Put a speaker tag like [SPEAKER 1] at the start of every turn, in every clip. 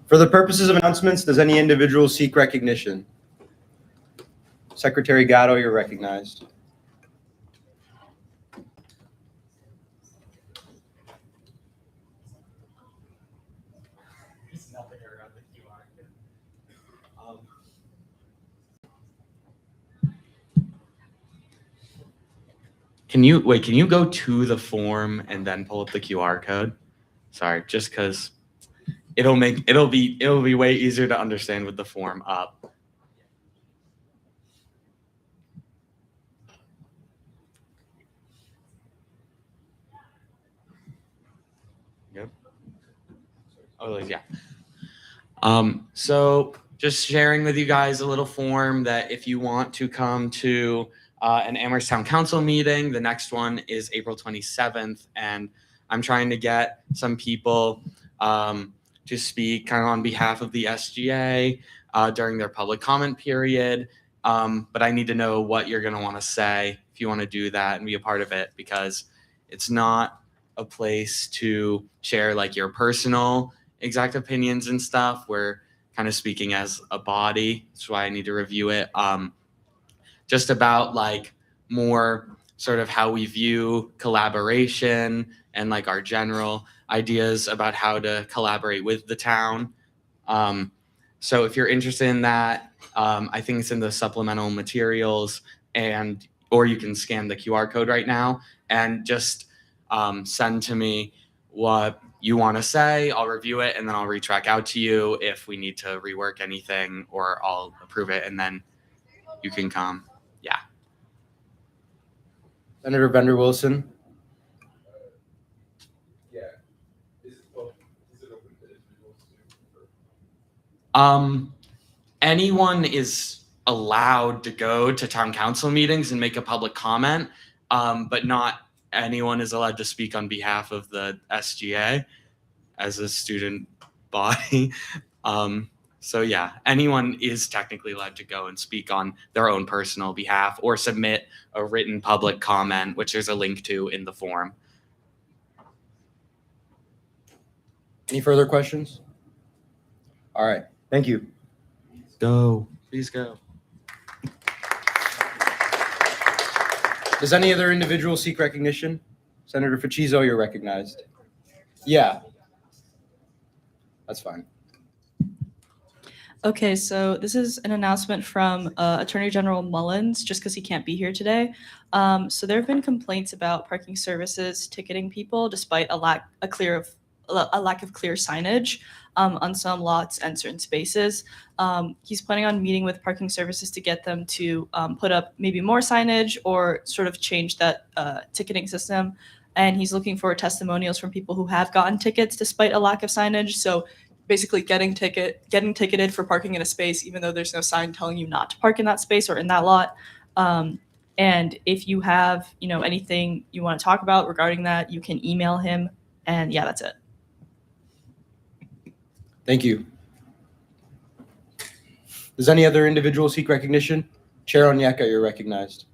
[SPEAKER 1] For the purposes of announcements, does any individual seek recognition? Secretary Gatto, you're recognized.
[SPEAKER 2] Can you go to the form and then pull up the QR code? Sorry, just because it'll be way easier to understand with the form up. Yep. Oh yeah. So just sharing with you guys a little form that if you want to come to an Amherst Town Council meeting, the next one is April 27th, and I'm trying to get some people to speak kind of on behalf of the SGA during their public comment period. But I need to know what you're going to want to say if you want to do that and be a part of it, because it's not a place to share like your personal exact opinions and stuff. We're kind of speaking as a body. That's why I need to review it. Just about like more sort of how we view collaboration and like our general ideas about how to collaborate with the town. So if you're interested in that, I think it's in the supplemental materials, or you can scan the QR code right now and just send to me what you want to say. I'll review it and then I'll reach back out to you if we need to rework anything, or I'll approve it and then you can come. Yeah.
[SPEAKER 1] Senator Bender Wilson.
[SPEAKER 3] Yeah. Is it open to individuals?
[SPEAKER 2] Anyone is allowed to go to town council meetings and make a public comment, but not anyone is allowed to speak on behalf of the SGA as a student body. So yeah, anyone is technically allowed to go and speak on their own personal behalf or submit a written public comment, which there's a link to in the form.
[SPEAKER 1] Any further questions? All right, thank you.
[SPEAKER 2] Go, please go.
[SPEAKER 1] Does any other individual seek recognition? Senator Facizo, you're recognized. Yeah, that's fine.
[SPEAKER 4] Okay, so this is an announcement from Attorney General Mullins, just because he can't be here today. So there have been complaints about parking services ticketing people despite a lack of clear signage on some lots and certain spaces. He's planning on meeting with parking services to get them to put up maybe more signage or sort of change that ticketing system. And he's looking for testimonials from people who have gotten tickets despite a lack of signage. So basically getting ticketed for parking in a space, even though there's no sign telling you not to park in that space or in that lot. And if you have, anything you want to talk about regarding that, you can email him. And yeah, that's it.
[SPEAKER 1] Thank you. Does any other individual seek recognition? Chair Onyeka, you're recognized.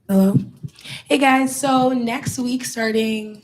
[SPEAKER 5] Hello. Hey guys, so next week starting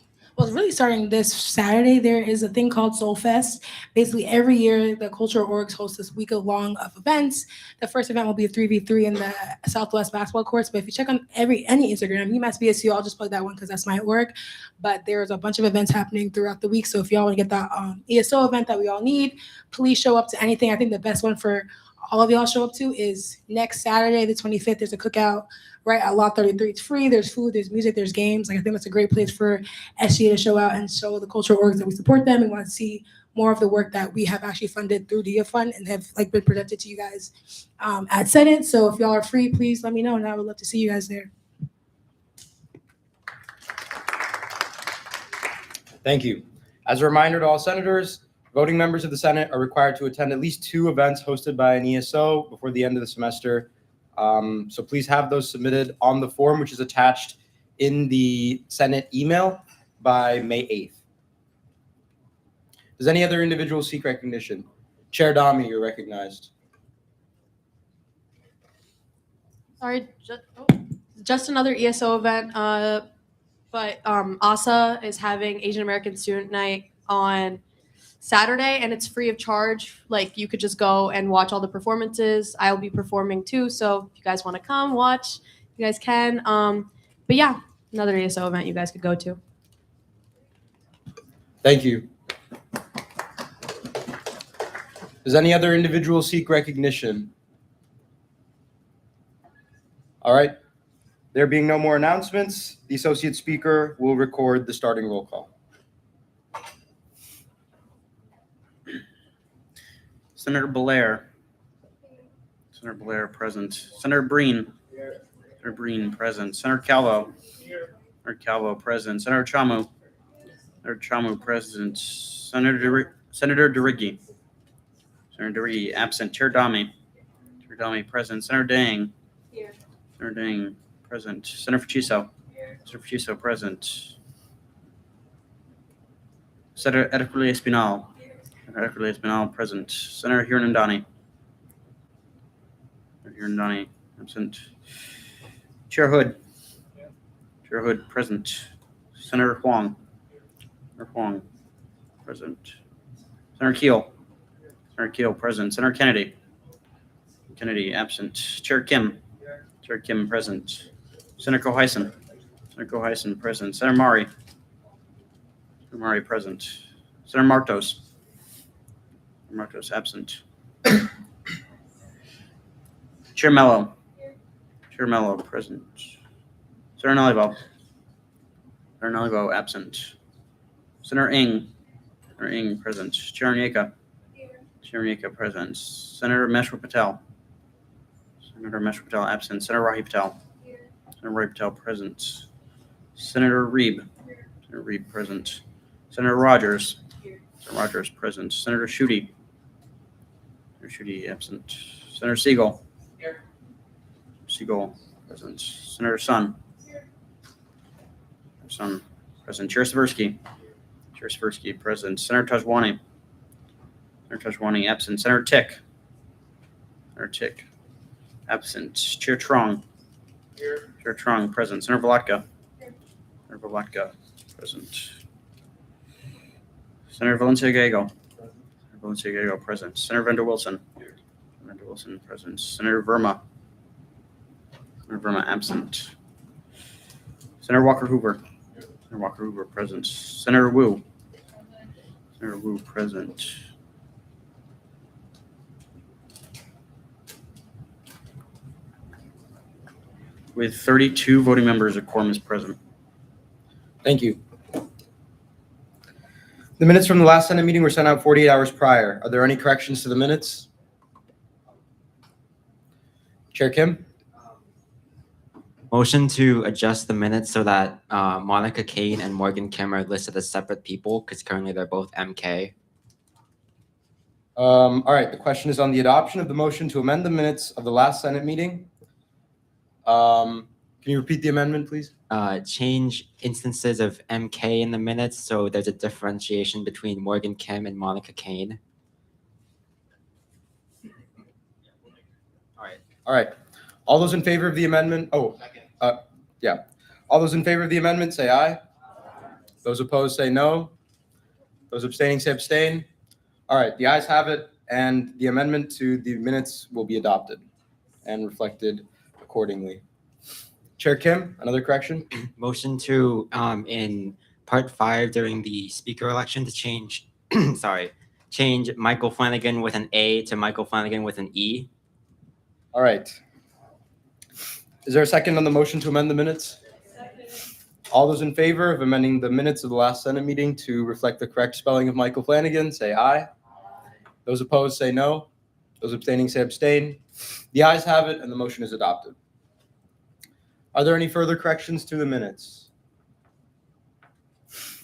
[SPEAKER 5] this Saturday, there is a thing called Soul Fest. Basically every year the cultural orgs host this week long of events. The first event will be a 3v3 in the Southwest basketball courts, but if you check on any Instagram, UMass BSU, I'll just plug that one because that's my org. But there's a bunch of events happening throughout the week, so if y'all want to get that ESO event that we all need, please show up to anything. I think the best one for all of y'all show up to is next Saturday, the 25th. There's a cookout right at Lot 33. It's free. There's food, there's music, there's games. I think that's a great place for SGA to show out and show the cultural orgs that we support them and want to see more of the work that we have actually funded through DIA Fund and have been presented to you guys at Senate. So if y'all are free, please let me know, and I would love to see you guys there.
[SPEAKER 1] Thank you. As a reminder to all senators, voting members of the Senate are required to attend at least 2 events hosted by an ESO before the end of the semester. So please have those submitted on the form, which is attached in the Senate email by May 8th. Does any other individual seek recognition? Chair Dami, you're recognized.
[SPEAKER 6] Sorry, just another ESO event. But ASA is having Asian American Student Night on Saturday, and it's free of charge. Like, you could just go and watch all the performances. I'll be performing too, so if you guys want to come watch, you guys can. But yeah, another ESO event you guys could go to.
[SPEAKER 1] Thank you. Does any other individual seek recognition? All right. There being no more announcements, the Associate Speaker will record the starting roll call.
[SPEAKER 7] Senator Blair. Senator Blair present. Senator Breen. Senator Breen present. Senator Calvo. Senator Calvo present. Senator Chamu. Senator Chamu present. Senator DeRiggi. Senator DeRiggi absent. Chair Dami. Chair Dami present. Senator Dang. Senator Dang present. Senator Faciso. Senator Faciso present. Senator Edicule Espinal. Senator Edicule Espinal present. Senator Hirondani. Senator Hirondani absent. Chair Hood. Chair Hood present. Senator Huang. Senator Huang present. Senator Keel. Senator Keel present. Senator Kennedy. Kennedy absent. Chair Kim. Chair Kim present. Senator Coheisen. Senator Coheisen present. Senator Mari. Senator Mari present. Senator Martos. Martos absent. Chair Mello. Chair Mello present. Senator Nalivo. Senator Nalivo absent. Senator Ng. Senator Ng present. Chair Nyeka. Chair Nyeka present. Senator Meshwar Patel. Senator Meshwar Patel absent. Senator Rahi Patel. Senator Rahi Patel present. Senator Reeb. Senator Reeb present. Senator Rogers. Senator Rogers present. Senator Schuette. Senator Schuette absent. Senator Siegel. Siegel present. Senator Sun. Sun present. Chair Seversky. Chair Seversky present. Senator Tajwani. Senator Tajwani absent. Senator Tick. Senator Tick absent. Chair Trong. Chair Trong present. Senator Volatka. Senator Volatka present. Senator Valencia Gallego. Senator Valencia Gallego present. Senator Vender Wilson. Vender Wilson present. Senator Verma. Senator Verma absent. Senator Walker Hoover. Senator Walker Hoover present. Senator Wu. Senator Wu present. With 32 voting members, a quorum is present.
[SPEAKER 1] Thank you. The minutes from the last Senate meeting were sent out 48 hours prior. Are there any corrections to the minutes? Chair Kim?
[SPEAKER 8] Motion to adjust the minutes so that Monica Kane and Morgan Kim are listed as separate people because currently they're both MK.
[SPEAKER 1] All right, the question is on the adoption of the motion to amend the minutes of the last Senate meeting. Can you repeat the amendment, please?
[SPEAKER 8] Change instances of MK in the minutes so there's a differentiation between Morgan Kim and Monica Kane.
[SPEAKER 1] All right. All those in favor of the amendment? Yeah. All those in favor of the amendment, say aye. Those opposed, say no. Those abstaining, say abstain. All right, the ayes have it, and the amendment to the minutes will be adopted and reflected accordingly. Chair Kim, another correction?
[SPEAKER 8] Motion to, in part 5 during the speaker election to change, change Michael Flanagan with an A to Michael Flanagan with an E.
[SPEAKER 1] All right. Is there a second on the motion to amend the minutes? All those in favor of amending the minutes of the last Senate meeting to reflect the correct spelling of Michael Flanagan, say aye. Those opposed, say no. Those abstaining, say abstain. The ayes have it, and the motion is adopted. Are there any further corrections to the minutes?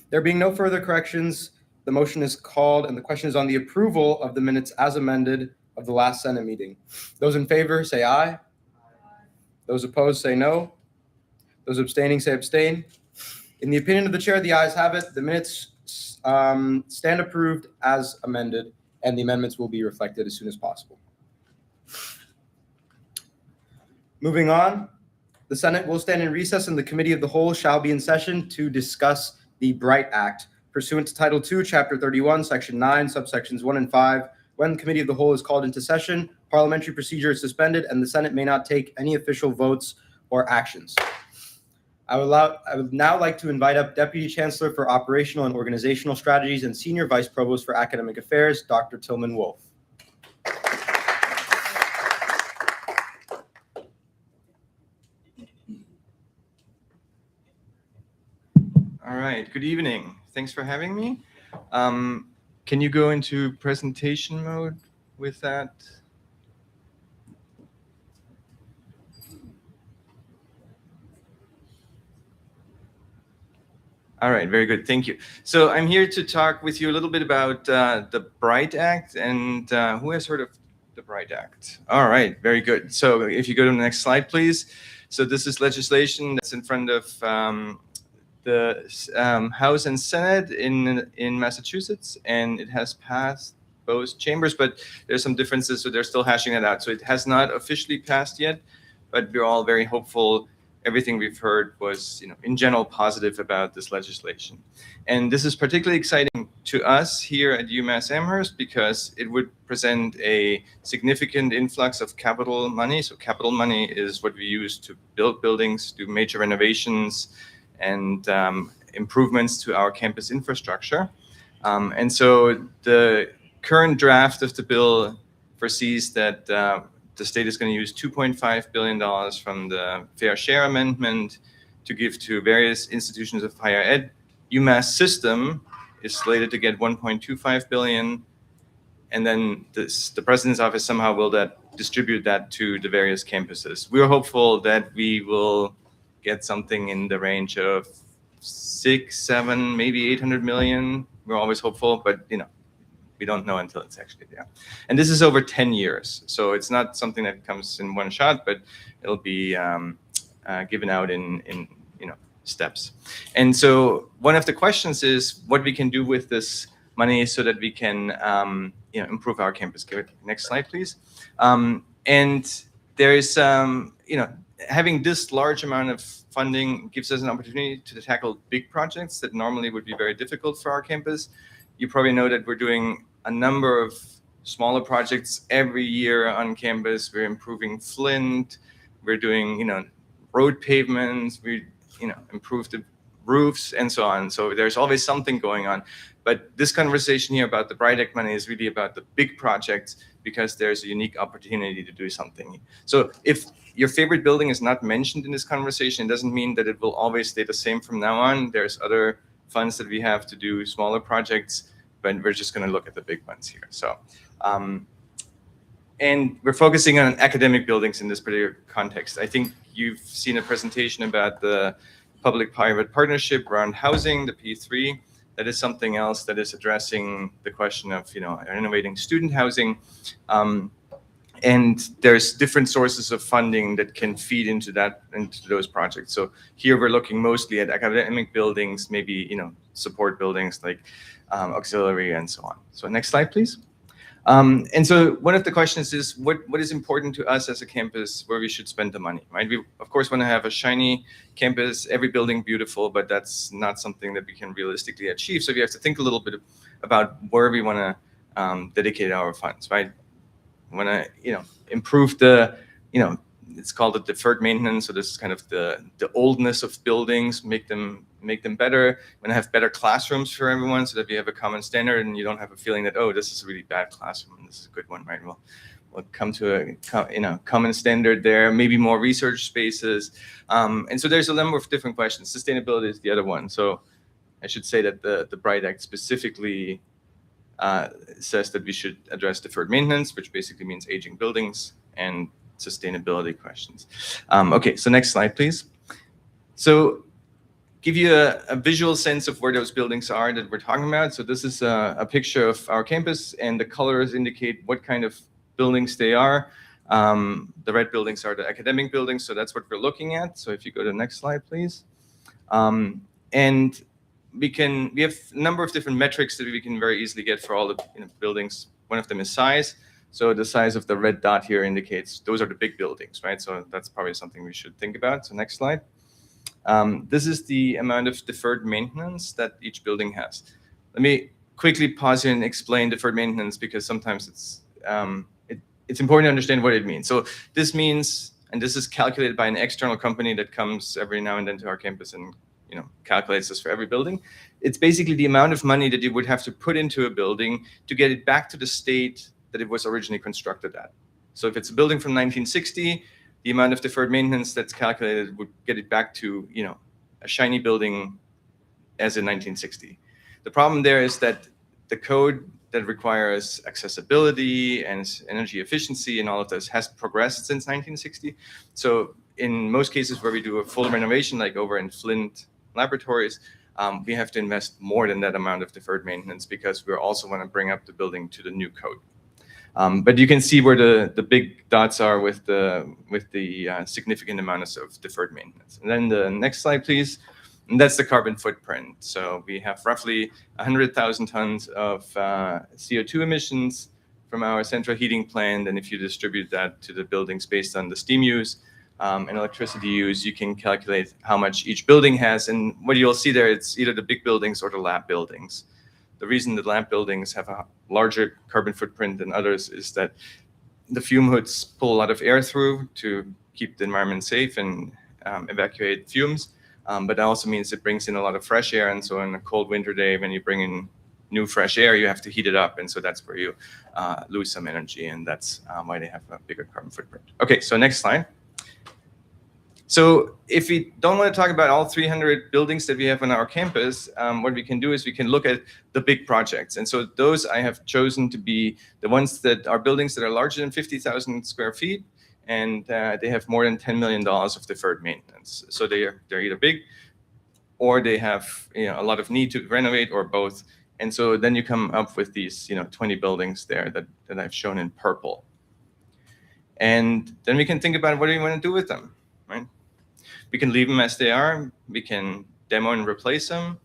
[SPEAKER 1] There being no further corrections, the motion is called, and the question is on the approval of the minutes as amended of the last Senate meeting. Those in favor, say aye. Those opposed, say no. Those abstaining, say abstain. In the opinion of the chair, the ayes have it. The minutes stand approved as amended, and the amendments will be reflected as soon as possible. Moving on, the Senate will stand in recess and the Committee of the Whole shall be in session to discuss the Bright Act pursuant to Title II, Chapter 31, Section 9, subsections 1 and 5. When the Committee of the Whole is called into session, parliamentary procedure is suspended and the Senate may not take any official votes or actions. I would now like to invite up Deputy Chancellor for Operational and Organizational Strategies and Senior Vice Provost for Academic Affairs, Dr. Tillman Wolf.
[SPEAKER 9] All right, good evening. Thanks for having me. Can you go into presentation mode with that? All right, very good. Thank you. So I'm here to talk with you a little bit about the Bright Act and who has heard of the Bright Act? All right, very good. So if you go to the next slide, please. So this is legislation that's in front of the House and Senate in Massachusetts, and it has passed both chambers, but there's some differences, so they're still hashing it out. So it has not officially passed yet, but we're all very hopeful. Everything we've heard was, in general, positive about this legislation. And this is particularly exciting to us here at UMass Amherst because it would present a significant influx of capital money. So capital money is what we use to build buildings, do major renovations, and improvements to our campus infrastructure. And so the current draft of the bill foresees that the state is going to use $2.5 billion from the Fair Share Amendment to give to various institutions of higher ed. UMass system is slated to get $1.25 billion, and then the president's office somehow will distribute that to the various campuses. We're hopeful that we will get something in the range of 6, 7, maybe 800 million. We're always hopeful, but we don't know until it's actually there. And this is over 10 years. So it's not something that comes in one shot, but it'll be given out in steps. And so one of the questions is what we can do with this money so that we can improve our campus. Next slide, please. And there is, having this large amount of funding gives us an opportunity to tackle big projects that normally would be very difficult for our campus. You probably know that we're doing a number of smaller projects every year on campus. We're improving Flint. We're doing, road pavements. We, improve the roofs and so on. So there's always something going on. But this conversation here about the Bright Act money is really about the big projects because there's a unique opportunity to do something. So if your favorite building is not mentioned in this conversation, it doesn't mean that it will always stay the same from now on. There's other funds that we have to do smaller projects, but we're just going to look at the big ones here. So, and we're focusing on academic buildings in this particular context. I think you've seen a presentation about the public-private partnership around housing, the P3. That is something else that is addressing the question of, renovating student housing. And there's different sources of funding that can feed into those projects. So here we're looking mostly at academic buildings, maybe, support buildings like auxiliary and so on. So next slide, please. And so one of the questions is what is important to us as a campus where we should spend the money, right? We, of course, want to have a shiny campus, every building beautiful, but that's not something that we can realistically achieve. So we have to think a little bit about where we want to dedicate our funds, right? We want to, improve the, it's called the deferred maintenance. So this is kind of the oldness of buildings, make them better. We want to have better classrooms for everyone so that we have a common standard and you don't have a feeling that, oh, this is a really bad classroom and this is a good one, right? We'll come to a common standard there, maybe more research spaces. And so there's a number of different questions. Sustainability is the other one. So I should say that the Bright Act specifically says that we should address deferred maintenance, which basically means aging buildings and sustainability questions. Okay, so next slide, please. So give you a visual sense of where those buildings are that we're talking about. So this is a picture of our campus, and the colors indicate what kind of buildings they are. The red buildings are the academic buildings, so that's what we're looking at. So if you go to the next slide, please. And we have a number of different metrics that we can very easily get for all the buildings. One of them is size. So the size of the red dot here indicates those are the big buildings, right? So that's probably something we should think about. So next slide. This is the amount of deferred maintenance that each building has. Let me quickly pause here and explain deferred maintenance because sometimes it's important to understand what it means. So this means, and this is calculated by an external company that comes every now and then to our campus and calculates this for every building. It's basically the amount of money that you would have to put into a building to get it back to the state that it was originally constructed at. So if it's a building from 1960, the amount of deferred maintenance that's calculated would get it back to a shiny building as in 1960. The problem there is that the code that requires accessibility and energy efficiency and all of this has progressed since 1960. So in most cases where we do a full renovation, like over in Flint laboratories, we have to invest more than that amount of deferred maintenance because we also want to bring up the building to the new code. But you can see where the big dots are with the significant amounts of deferred maintenance. And then the next slide, please. And that's the carbon footprint. So we have roughly 100,000 tons of CO2 emissions from our central heating plant. And if you distribute that to the buildings based on the steam use and electricity use, you can calculate how much each building has. And what you'll see there, it's either the big buildings or the lab buildings. The reason the lab buildings have a larger carbon footprint than others is that the fume hoods pull a lot of air through to keep the environment safe and evacuate fumes. But that also means it brings in a lot of fresh air. And so on a cold winter day, when you bring in new fresh air, you have to heat it up. And so that's where you lose some energy. And that's why they have a bigger carbon footprint. Okay, so next slide. So if we don't want to talk about all 300 buildings that we have on our campus, what we can do is we can look at the big projects. And so those I have chosen to be the ones that are buildings that are larger than 50,000 square feet. And they have more than $10 million of deferred maintenance. So they're either big or they have a lot of need to renovate or both. And so then you come up with these 20 buildings there that I've shown in purple. And then we can think about what do we want to do with them, right? We can leave them as they are. We can demo and replace them.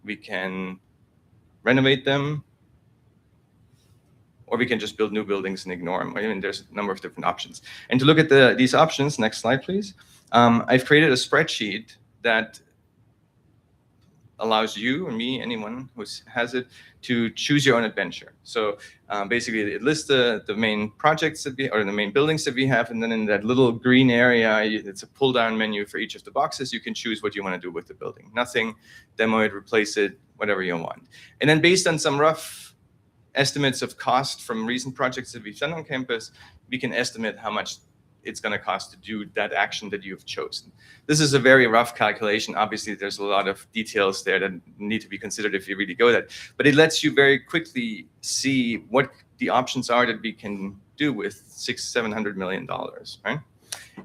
[SPEAKER 9] We can renovate them. Or we can just build new buildings and ignore them. I mean, there's a number of different options. And to look at these options, next slide, please. I've created a spreadsheet that allows you and me, anyone who has it, to choose your own adventure. So basically, it lists the main projects that or the main buildings that we have, and then in that little green area, it's a pull-down menu for each of the boxes. You can choose what you want to do with the building. Nothing, demo it, replace it, whatever you want. And then based on some rough estimates of cost from recent projects that we've done on campus, we can estimate how much it's going to cost to do that action that you've chosen. This is a very rough calculation. Obviously, there's a lot of details there that need to be considered if you really go that. But it lets you very quickly see what the options are that we can do with $600–700 million, right?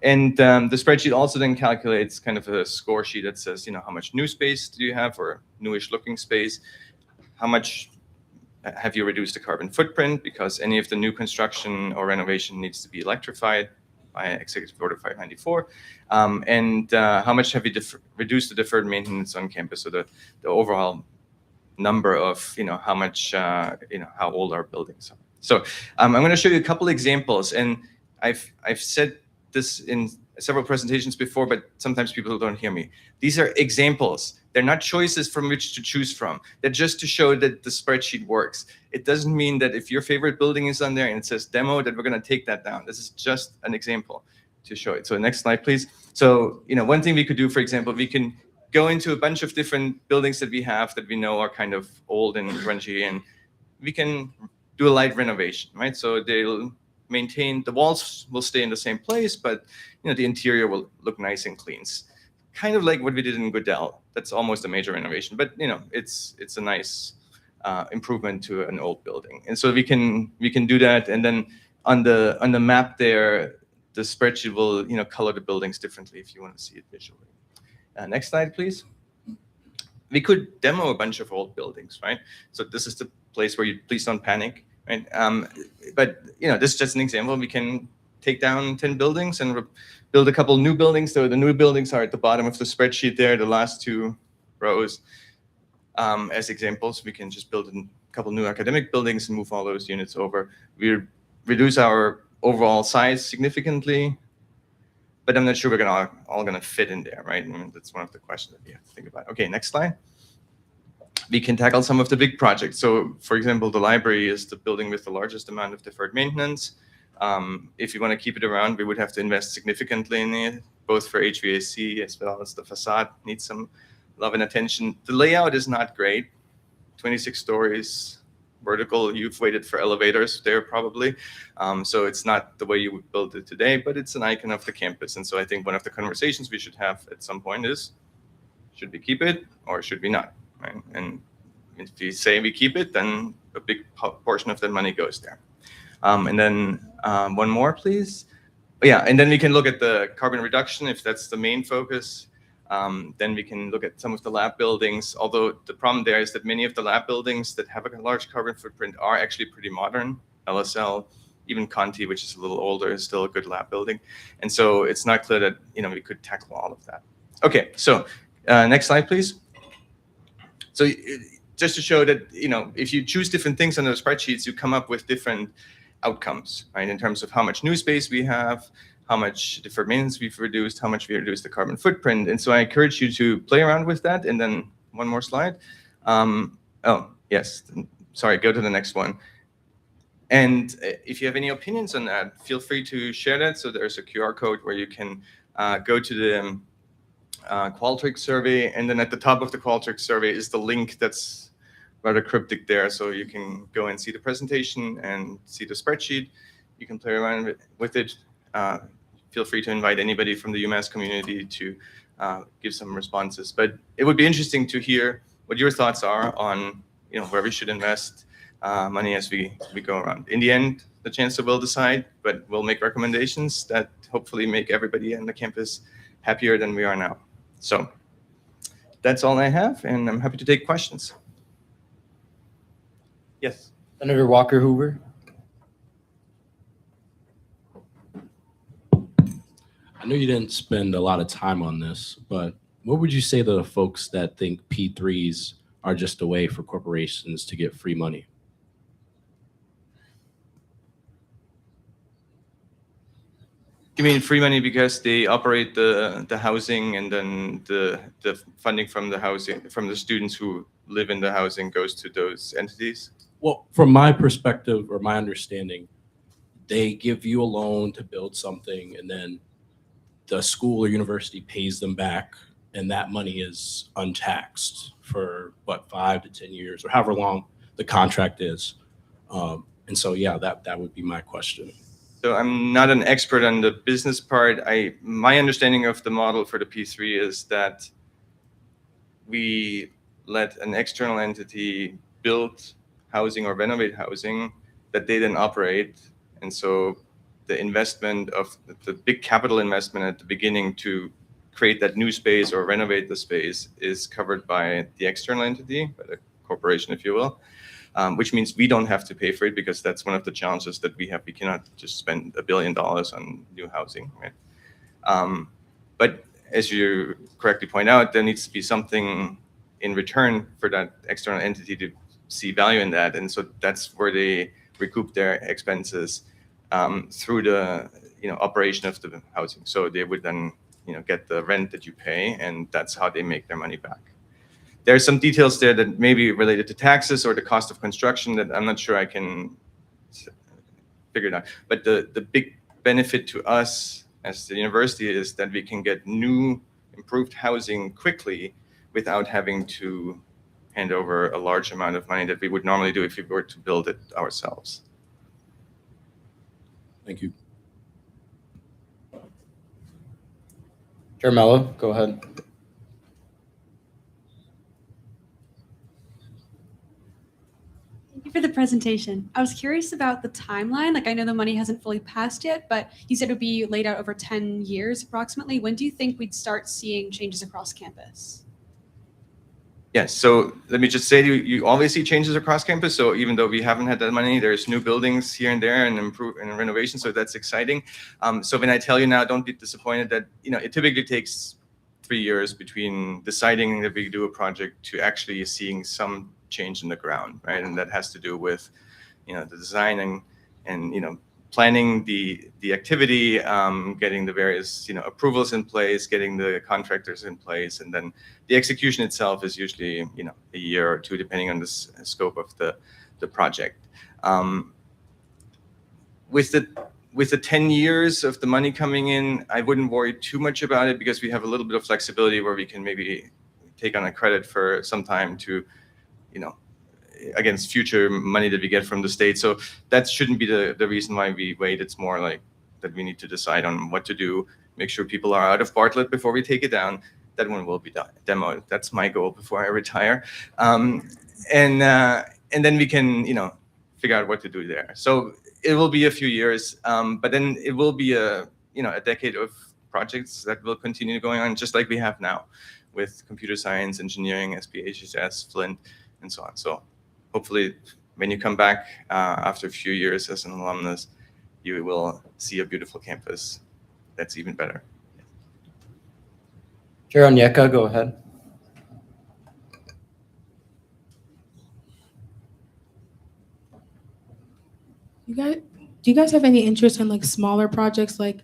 [SPEAKER 9] And the spreadsheet also then calculates kind of a score sheet that says, how much new space do you have, or newish looking space? How much have you reduced the carbon footprint, because any of the new construction or renovation needs to be electrified by Executive Order 594, and how much have you reduced the deferred maintenance on campus, so the overall number of how much how old our buildings are. So I'm going to show you a couple examples, and I've said this in several presentations before, but sometimes people don't hear me. These are examples. They're not choices from which to choose from. They're just to show that the spreadsheet works. It doesn't mean that if your favorite building is on there and it says demo, that we're going to take that down. This is just an example to show it. So next slide, please. So, one thing we could do, for example, we can go into a bunch of different buildings that we have that we know are kind of old and grungy, and we can do a light renovation, right? So they'll maintain, the walls will stay in the same place, but the interior will look nice and clean. Kind of like what we did in Goodell. That's almost a major renovation, but it's a nice improvement to an old building. And so we can do that, and then on the map there, the spreadsheet will color the buildings differently if you want to see it visually. Next slide, please. We could demo a bunch of old buildings, right? So this is the place where you please don't panic, right? But this is just an example. We can take down 10 buildings and build a couple new buildings. So the new buildings are at the bottom of the spreadsheet there, the last two rows. As examples, we can just build a couple new academic buildings and move all those units over. We're reduce our overall size significantly, but I'm not sure we're all gonna fit in there, right? I mean, that's one of the questions that we have to think about. Okay, next slide. We can tackle some of the big projects. So, for example, the library is the building with the largest amount of deferred maintenance. If you want to keep it around, we would have to invest significantly in it, both for HVAC as well as the facade needs some love and attention. The layout is not great. 26 stories vertical. You've waited for elevators there probably. So it's not the way you would build it today, but it's an icon of the campus. And so I think one of the conversations we should have at some point is, should we keep it or should we not? Right? And if you say we keep it, then a big portion of that money goes there. And then one more, please. Yeah, and then we can look at the carbon reduction if that's the main focus. Then we can look at some of the lab buildings, although the problem there is that many of the lab buildings that have a large carbon footprint are actually pretty modern. LSL, even Conti, which is a little older, is still a good lab building. And so it's not clear that we could tackle all of that. Okay, so next slide, please. So just to show that, if you choose different things on those spreadsheets, you come up with different outcomes, right? In terms of how much new space we have, how much deferred maintenance we've reduced, how much we reduced the carbon footprint. And so I encourage you to play around with that. And then one more slide. Oh, yes. Sorry, go to the next one. And if you have any opinions on that, feel free to share that. So there's a QR code where you can go to the Qualtrics survey, and then at the top of the Qualtrics survey is the link that's rather cryptic there, so you can go and see the presentation and see the spreadsheet. You can play around with it. Feel free to invite anybody from the UMass community to give some responses. But it would be interesting to hear what your thoughts are on where we should invest money as we go around. In the end, the chancellor will decide, but we'll make recommendations that hopefully make everybody on the campus happier than we are now. So that's all I have, and I'm happy to take questions. Yes.
[SPEAKER 1] Senator Walker Hoover.
[SPEAKER 10] I know you didn't spend a lot of time on this, but what would you say to the folks that think P3s are just a way for corporations to get free money?
[SPEAKER 9] You mean free money because they operate the housing, and then the funding from the housing, from the students who live in the housing, goes to those entities?
[SPEAKER 10] Well, from my perspective or my understanding, they give you a loan to build something, and then the school or university pays them back, and that money is untaxed for 5 to 10 years or however long the contract is. And so, yeah, that would be my question.
[SPEAKER 9] So I'm not an expert on the business part. My understanding of the model for the P3 is that we let an external entity build housing or renovate housing that they then operate. And so the investment of the big capital investment at the beginning to create that new space or renovate the space is covered by the external entity, by the corporation, if you will. Which means we don't have to pay for it, because that's one of the challenges that we have. We cannot just spend $1 billion on new housing, right? But as you correctly point out, there needs to be something in return for that external entity to see value in that. And so that's where they recoup their expenses through the operation of the housing. So they would then get the rent that you pay, and that's how they make their money back. There are some details there that may be related to taxes or the cost of construction that I'm not sure I can figure it out. But the big benefit to us as the university is that we can get new, improved housing quickly without having to hand over a large amount of money that we would normally do if we were to build it ourselves.
[SPEAKER 10] Thank you.
[SPEAKER 1] Chair Mello, go ahead.
[SPEAKER 11] Thank you for the presentation. I was curious about the timeline. Like, I know the money hasn't fully passed yet, but you said it would be laid out over 10 years approximately. When do you think we'd start seeing changes across campus?
[SPEAKER 9] Yes, so let me just say to you, you always see changes across campus. So even though we haven't had that money, there's new buildings here and there and renovation. So that's exciting. So when I tell you now, don't be disappointed that, it typically takes 3 years between deciding that we do a project to actually seeing some change in the ground, right? And that has to do with, the designing and planning the activity, getting the various approvals in place, getting the contractors in place, and then the execution itself is usually a year or two, depending on the scope of the project. With the 10 years of the money coming in, I wouldn't worry too much about it because we have a little bit of flexibility where we can maybe take on a credit for some time to, against future money that we get from the state. So that shouldn't be the reason why we wait. It's more like that we need to decide on what to do, make sure people are out of Bartlett before we take it down. That one will be demoed. That's my goal before I retire. And then we can, figure out what to do there. So it will be a few years, but then it will be a decade of projects that will continue going on just like we have now with computer science, engineering, SPHHS, Flint, and so on. So hopefully when you come back after a few years as an alumnus, you will see a beautiful campus that's even better.
[SPEAKER 1] Chair Onyeka, go ahead.
[SPEAKER 5] Do you guys have any interest in like smaller projects? Like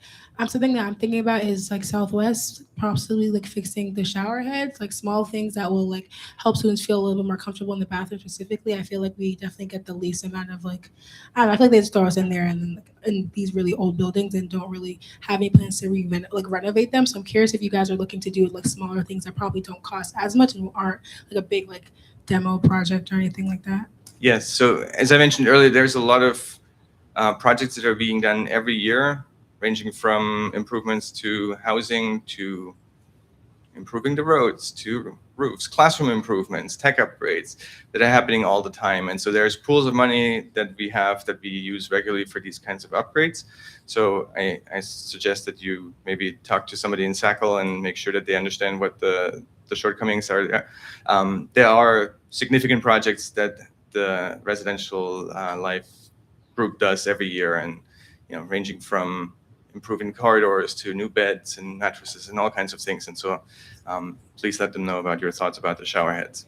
[SPEAKER 5] something that I'm thinking about is like Southwest, possibly like fixing the shower heads, like small things that will like help students feel a little bit more comfortable in the bathroom specifically. I feel like we definitely get the least amount of like, I don't know, I feel like they just throw us in there and then like, in these really old buildings and don't really have any plans to renovate them. So I'm curious if you guys are looking to do like smaller things that probably don't cost as much and aren't like a big like demo project or anything like that.
[SPEAKER 9] Yes. So as I mentioned earlier, there's a lot of projects that are being done every year, ranging from improvements to housing, to improving the roads, to roofs, classroom improvements, tech upgrades that are happening all the time. And so there's pools of money that we have that we use regularly for these kinds of upgrades. So I suggest that you maybe talk to somebody in SACL and make sure that they understand what the shortcomings are there. There are significant projects that the residential life group does every year, and ranging from improving corridors to new beds and mattresses and all kinds of things. And so please let them know about your thoughts about the shower heads.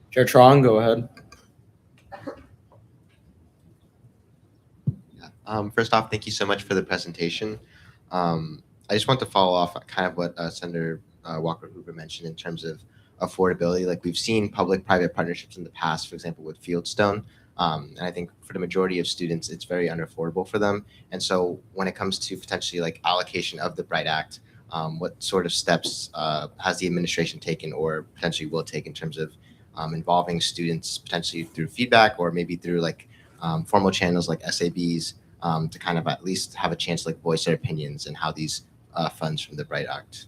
[SPEAKER 1] Chair Trong, go ahead.
[SPEAKER 12] First off, thank you so much for the presentation. I just want to follow off kind of what Senator Walker-Hoover mentioned in terms of affordability. Like we've seen public-private partnerships in the past, for example, with Fieldstone. And I think for the majority of students, it's very unaffordable for them. And so when it comes to potentially like allocation of the BRIGHT Act, what sort of steps has the administration taken or potentially will take in terms of involving students potentially through feedback or maybe through like formal channels like SABs to kind of at least have a chance to like voice their opinions and how these funds from the BRIGHT Act?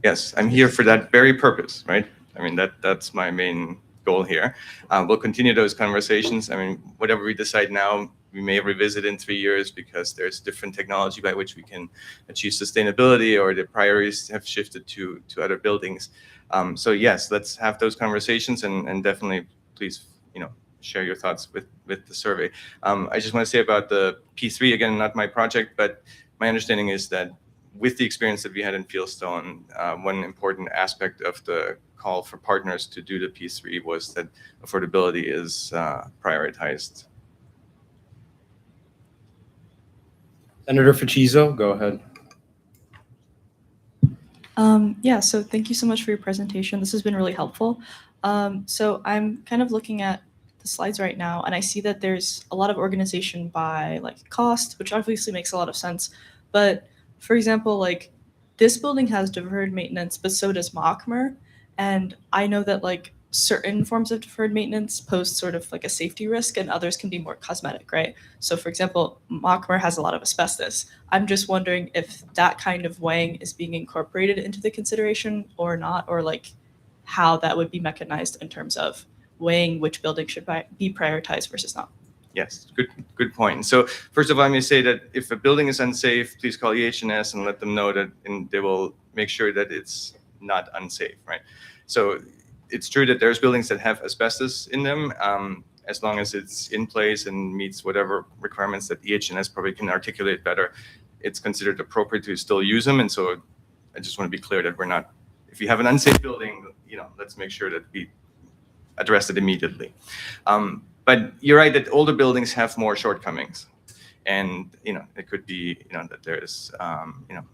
[SPEAKER 9] Yes, I'm here for that very purpose, right? I mean, that's my main goal here. We'll continue those conversations. I mean, whatever we decide now, we may revisit in 3 years because there's different technology by which we can achieve sustainability or the priorities have shifted to other buildings. So yes, let's have those conversations and definitely please, share your thoughts with the survey. I just want to say about the P3, again, not my project, but my understanding is that with the experience that we had in Fieldstone, one important aspect of the call for partners to do the P3 was that affordability is prioritized.
[SPEAKER 1] Senator Ficizzo, go ahead.
[SPEAKER 4] Yeah, so thank you so much for your presentation. This has been really helpful. So I'm kind of looking at the slides right now, and I see that there's a lot of organization by like cost, which obviously makes a lot of sense. But for example, like this building has deferred maintenance, but so does Mockmer. And I know that like certain forms of deferred maintenance pose sort of like a safety risk and others can be more cosmetic, right? So for example, Mockmer has a lot of asbestos. I'm just wondering if that kind of weighing is being incorporated into the consideration or not, or like how that would be mechanized in terms of weighing which building should be prioritized versus not.
[SPEAKER 9] Yes, good point. So first of all, I may say that if a building is unsafe, please call EH&S and let them know that, and they will make sure that it's not unsafe, right? So it's true that there's buildings that have asbestos in them, as long as it's in place and meets whatever requirements that EH&S probably can articulate better, it's considered appropriate to still use them. And so I just want to be clear that we're not, if you have an unsafe building, let's make sure that we address it immediately. But you're right that older buildings have more shortcomings. And, it could be, that there's,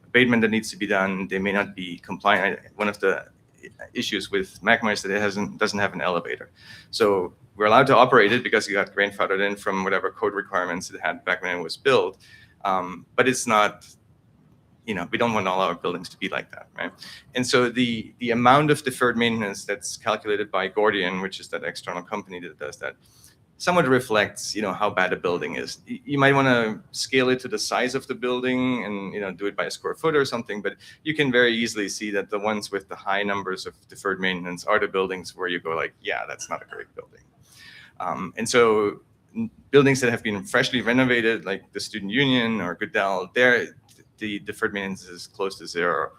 [SPEAKER 9] abatement that needs to be done. They may not be compliant. One of the issues with McMaster is that it doesn't have an elevator. So we're allowed to operate it because it got grandfathered in from whatever code requirements it had back when it was built. But it's not, we don't want all our buildings to be like that, right? And so the amount of deferred maintenance that's calculated by Gordian, which is that external company that does that, somewhat reflects, how bad a building is. You might want to scale it to the size of the building and, do it by a square foot or something, but you can very easily see that the ones with the high numbers of deferred maintenance are the buildings where you go like, yeah, that's not a great building. And so buildings that have been freshly renovated, like the Student Union or Goodell, the deferred maintenance is close to zero.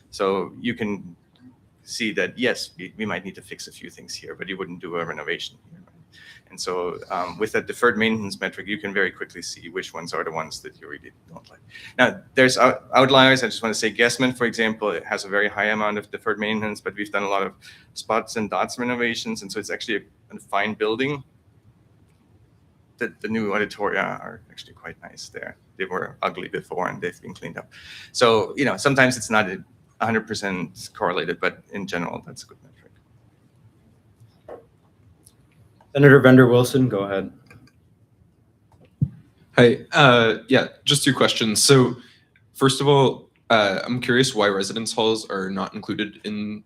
[SPEAKER 9] So you can see that, yes, we might need to fix a few things here, but you wouldn't do a renovation here. And so with that deferred maintenance metric, you can very quickly see which ones are the ones that you really don't like. Now, there's outliers. I just want to say Guessman, for example, it has a very high amount of deferred maintenance, but we've done a lot of spots and dots renovations. And so it's actually a fine building. The new auditoria are actually quite nice there. They were ugly before and they've been cleaned up. So, sometimes it's not 100% correlated, but in general, that's a good metric.
[SPEAKER 1] Senator Bender Wilson, go ahead.
[SPEAKER 13] Hi, yeah, just 2 questions. So first of all, I'm curious why residence halls are not included in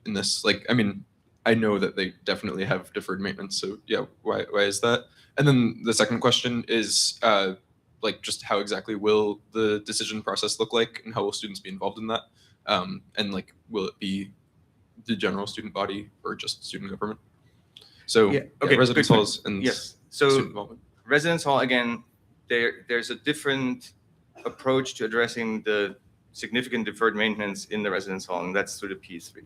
[SPEAKER 13] this. Like, I mean, I know that they definitely have deferred maintenance. So yeah, why is that? And then the second question is like just how exactly will the decision process look like and how will students be involved in that? And like, will it be the general student body or just student government? So residence halls and
[SPEAKER 9] yes.
[SPEAKER 13] student
[SPEAKER 9] So
[SPEAKER 13] involvement.
[SPEAKER 9] residence hall, again, there's a different approach to addressing the significant deferred maintenance in the residence hall, and that's through the P3.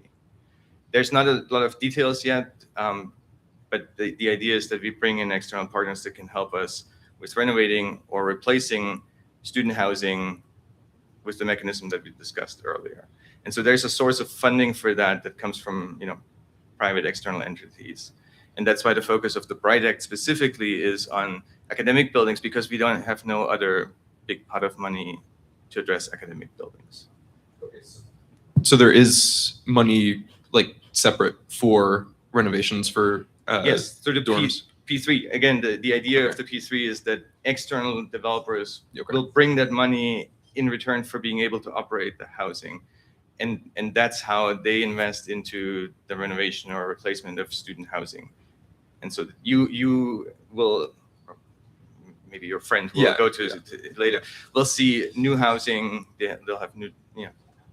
[SPEAKER 9] There's not a lot of details yet, but the idea is that we bring in external partners that can help us with renovating or replacing student housing with the mechanism that we discussed earlier. And so there's a source of funding for that comes from private external entities. And that's why the focus of the BRIGHT Act specifically is on academic buildings, because we don't have no other big pot of money to address academic buildings.
[SPEAKER 13] So there is money like separate for renovations for
[SPEAKER 9] yes, through the
[SPEAKER 13] dorms.
[SPEAKER 9] P3. Again, the idea of the P3 is that external developers will bring that money in return for being able to operate the housing. And that's how they invest into the renovation or replacement of student housing. And so you will, or maybe your friend who will go to it later, will see new housing. They'll have new,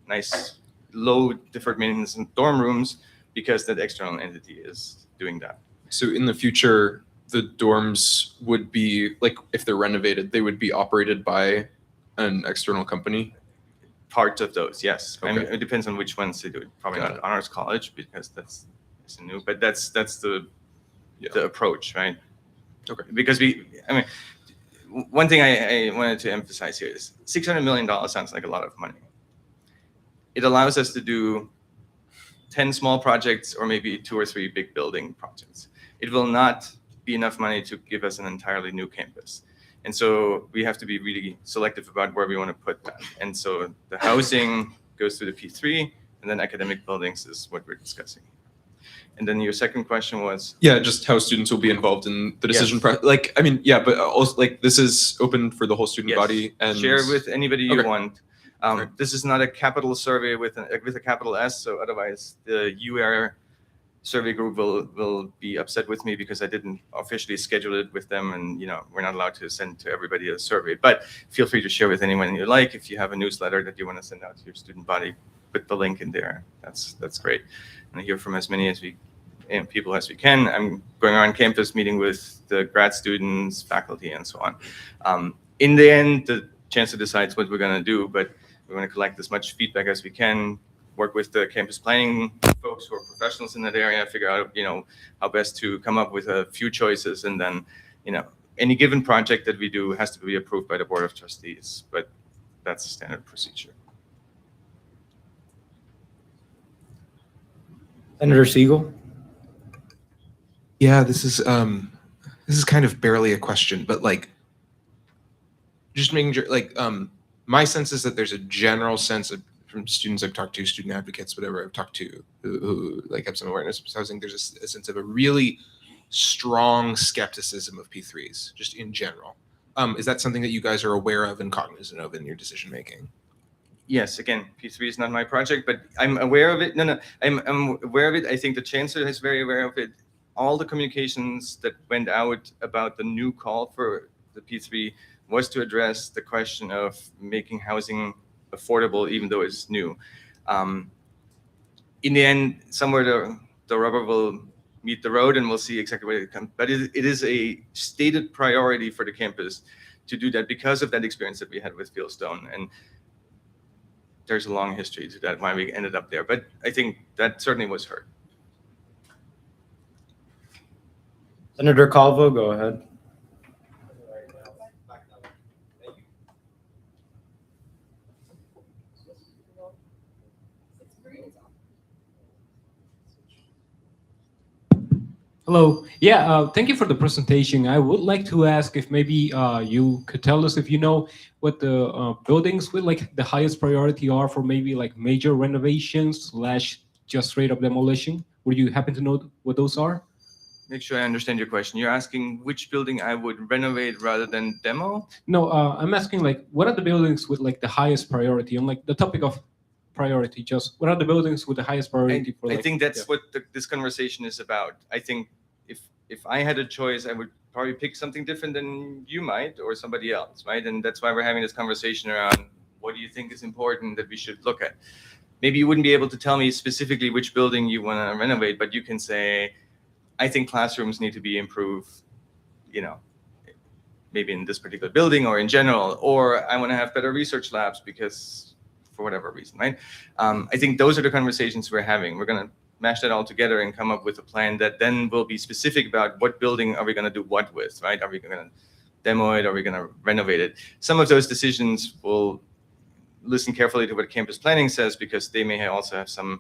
[SPEAKER 9] nice low deferred maintenance and dorm rooms because that external entity is doing that.
[SPEAKER 13] So in the future, the dorms would be like, if they're renovated, they would be operated by an external company?
[SPEAKER 9] Part of those, yes.
[SPEAKER 13] Okay.
[SPEAKER 9] I mean, it depends on which ones they do it. Probably not Honors College because that's new, but that's the approach, right?
[SPEAKER 13] Okay.
[SPEAKER 9] Because one thing I wanted to emphasize here is $600 million sounds like a lot of money. It allows us to do 10 small projects or maybe 2 or 3 big building projects. It will not be enough money to give us an entirely new campus. And so we have to be really selective about where we want to put that. And so the housing goes through the P3, and then academic buildings is what we're discussing. And then your second question was?
[SPEAKER 13] Yeah, just how students will be involved in the decision process. Like, I mean, yeah, but also like this is open for the whole student body and
[SPEAKER 9] share with anybody you want. This is not a capital survey with a capital S, so otherwise the UR survey group will be upset with me because I didn't officially schedule it with them, and we're not allowed to send to everybody a survey. But feel free to share with anyone you like. If you have a newsletter that you want to send out to your student body, put the link in there. That's great. And I hear from as many people as we can. I'm going around campus meeting with the grad students, faculty, and so on. In the end, the chancellor decides what we're going to do, but we're going to collect as much feedback as we can, work with the campus planning folks who are professionals in that area, figure out, how best to come up with a few choices. And then, any given project that we do has to be approved by the Board of Trustees, but that's a standard procedure.
[SPEAKER 1] Senator Siegel.
[SPEAKER 14] Yeah, this is
[SPEAKER 13] this is kind of barely a question, but like, just making sure, like, my sense is that there's a general sense of, from students I've talked to, student advocates, whatever I've talked to, who like have some awareness of housing, there's a sense of a really strong skepticism of P3s, just in general. Is that something that you guys are aware of and cognizant of in your decision making?
[SPEAKER 9] Yes, again, P3 is not my project, but I'm aware of it. No, I'm aware of it. I think the chancellor is very aware of it. All the communications that went out about the new call for the P3 was to address the question of making housing affordable, even though it's new. In the end, somewhere the rubber will meet the road, and we'll see exactly where it comes. But it is a stated priority for the campus to do that because of that experience that we had with Fieldstone. And there's a long history to that, why we ended up there. But I think that certainly was heard.
[SPEAKER 1] Senator Calvo, go ahead.
[SPEAKER 14] Hello. Yeah, thank you for the presentation. I would like to ask if maybe you could tell us if you know what the buildings with like the highest priority are for maybe like major renovations / just straight up demolition. Would you happen to know what those are?
[SPEAKER 9] Make sure I understand your question. You're asking which building I would renovate rather than demo?
[SPEAKER 14] No, I'm asking like what are the buildings with like the highest priority on like the topic of priority? Just what are the buildings with the highest priority for?
[SPEAKER 9] I
[SPEAKER 14] Like,
[SPEAKER 9] think that's
[SPEAKER 14] yeah.
[SPEAKER 9] what this conversation is about. I think if I had a choice, I would probably pick something different than you might or somebody else, right? And that's why we're having this conversation around what do you think is important that we should look at. Maybe you wouldn't be able to tell me specifically which building you want to renovate, but you can say, I think classrooms need to be improved, you know, maybe in this particular building or in general, or I want to have better research labs because for whatever reason, right? I think those are the conversations we're having. We're going to mash that all together and come up with a plan that then will be specific about what building are we going to do what with, right? Are we going to demo it? Are we going to renovate it? Some of those decisions will listen carefully to what campus planning says because they may also have some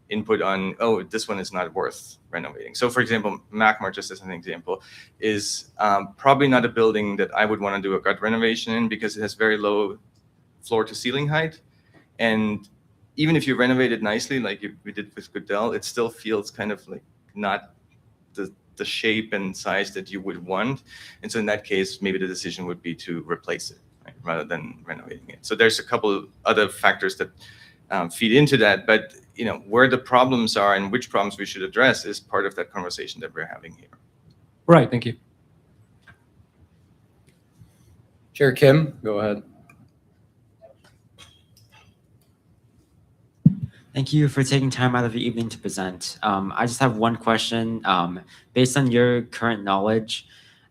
[SPEAKER 9] input on, oh, this one is not worth renovating. So for example, Macmar, just as an example, is probably not a building that I would want to do a gut renovation in because it has very low floor to ceiling height. And even if you renovate it nicely, like we did with Goodell, it still feels kind of like not the shape and size that you would want. And so in that case, maybe the decision would be to replace it, right, rather than renovating it. So there's a couple other factors that feed into that, but you know where the problems are and which problems we should address is part of that conversation that we're having here.
[SPEAKER 14] Right. Thank you.
[SPEAKER 1] Chair Kim, go ahead.
[SPEAKER 8] Thank you for taking time out of your evening to present. I just have one question. Based on your current knowledge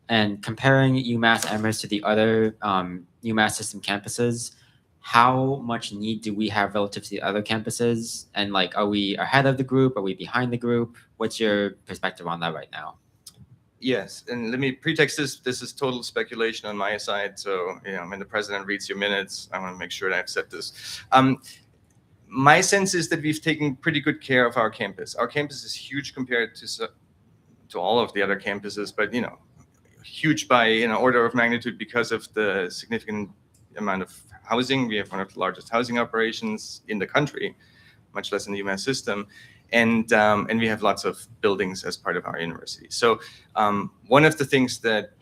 [SPEAKER 8] and comparing UMass Amherst to the other UMass system campuses, how much need do we have relative to the other campuses? And like, are we ahead of the group? Are we behind the group? What's your perspective on that right now?
[SPEAKER 9] Yes, and let me pretext this. This is total speculation on my side. So, you know, when the president reads your minutes, I want to make sure that I've said this. My sense is that we've taken pretty good care of our campus. Our campus is huge compared to all of the other campuses, but you know, huge by order of magnitude because of the significant amount of housing. We have one of the largest housing operations in the country, much less in the UMass system, and we have lots of buildings as part of our university. So one of the things that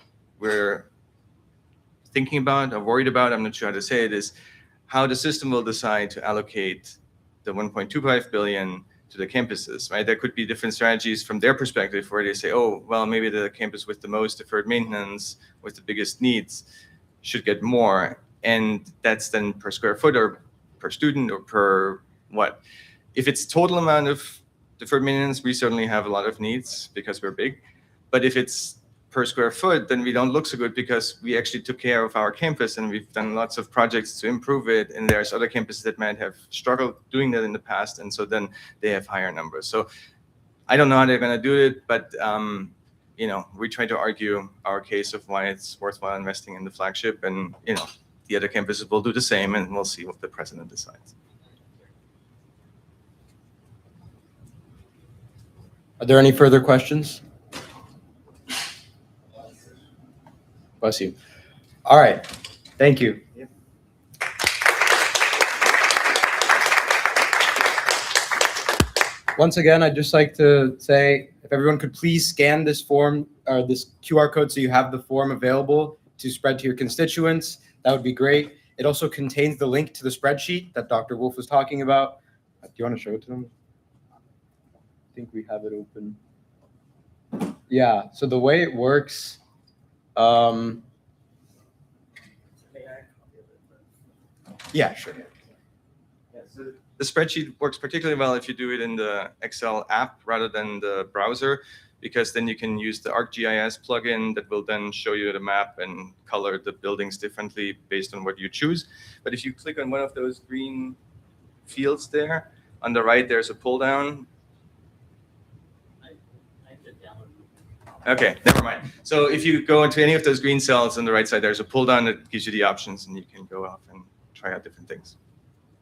[SPEAKER 9] we're thinking about or worried about, I'm not sure how to say it, is how the system will decide to allocate the 1.25 billion to the campuses, right? There could be different strategies from their perspective where they say, oh, well, maybe the campus with the most deferred maintenance, with the biggest needs, should get more. And that's then per square foot or per student or per what? If it's total amount of deferred maintenance, we certainly have a lot of needs because we're big. But if it's per square foot, then we don't look so good because we actually took care of our campus and we've done lots of projects to improve it. And there's other campuses that might have struggled doing that in the past. And so then they have higher numbers. So I don't know how they're going to do it, but you know, we try to argue our case of why it's worthwhile investing in the flagship, and you know, the other campuses will do the same, and we'll see what the president decides.
[SPEAKER 1] Are there any further questions? Bless you. All right. Thank you. Once again, I'd just like to say, if everyone could please scan this form or this QR code so you have the form available to spread to your constituents, that would be great. It also contains the link to the spreadsheet that Dr. Wolf was talking about. Do you want to show it to them? I think we have it open. Yeah, so the way it works, yeah, sure.
[SPEAKER 9] Yeah, so the spreadsheet works particularly well if you do it in the Excel app rather than the browser, because then you can use the ArcGIS plugin that will then show you the map and color the buildings differently based on what you choose. But if you click on one of those green fields there, on the right, there's a pull down. Okay, never mind. So if you go into any of those green cells on the right side, there's a pull down that gives you the options, and you can go off and try out different things.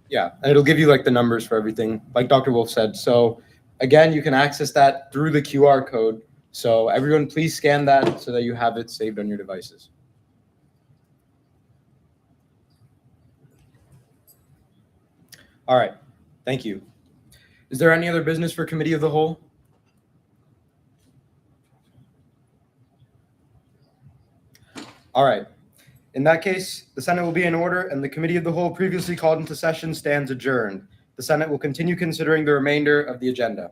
[SPEAKER 1] Yeah, and it'll give you like the numbers for everything, like Dr. Wolf said. So again, you can access that through the QR code. So everyone, please scan that so that you have it saved on your devices. All right, thank you. Is there any other business for Committee of the Whole? All right. In that case, the Senate will be in order and the Committee of the Whole previously called into session stands adjourned. The Senate will continue considering the remainder of the agenda.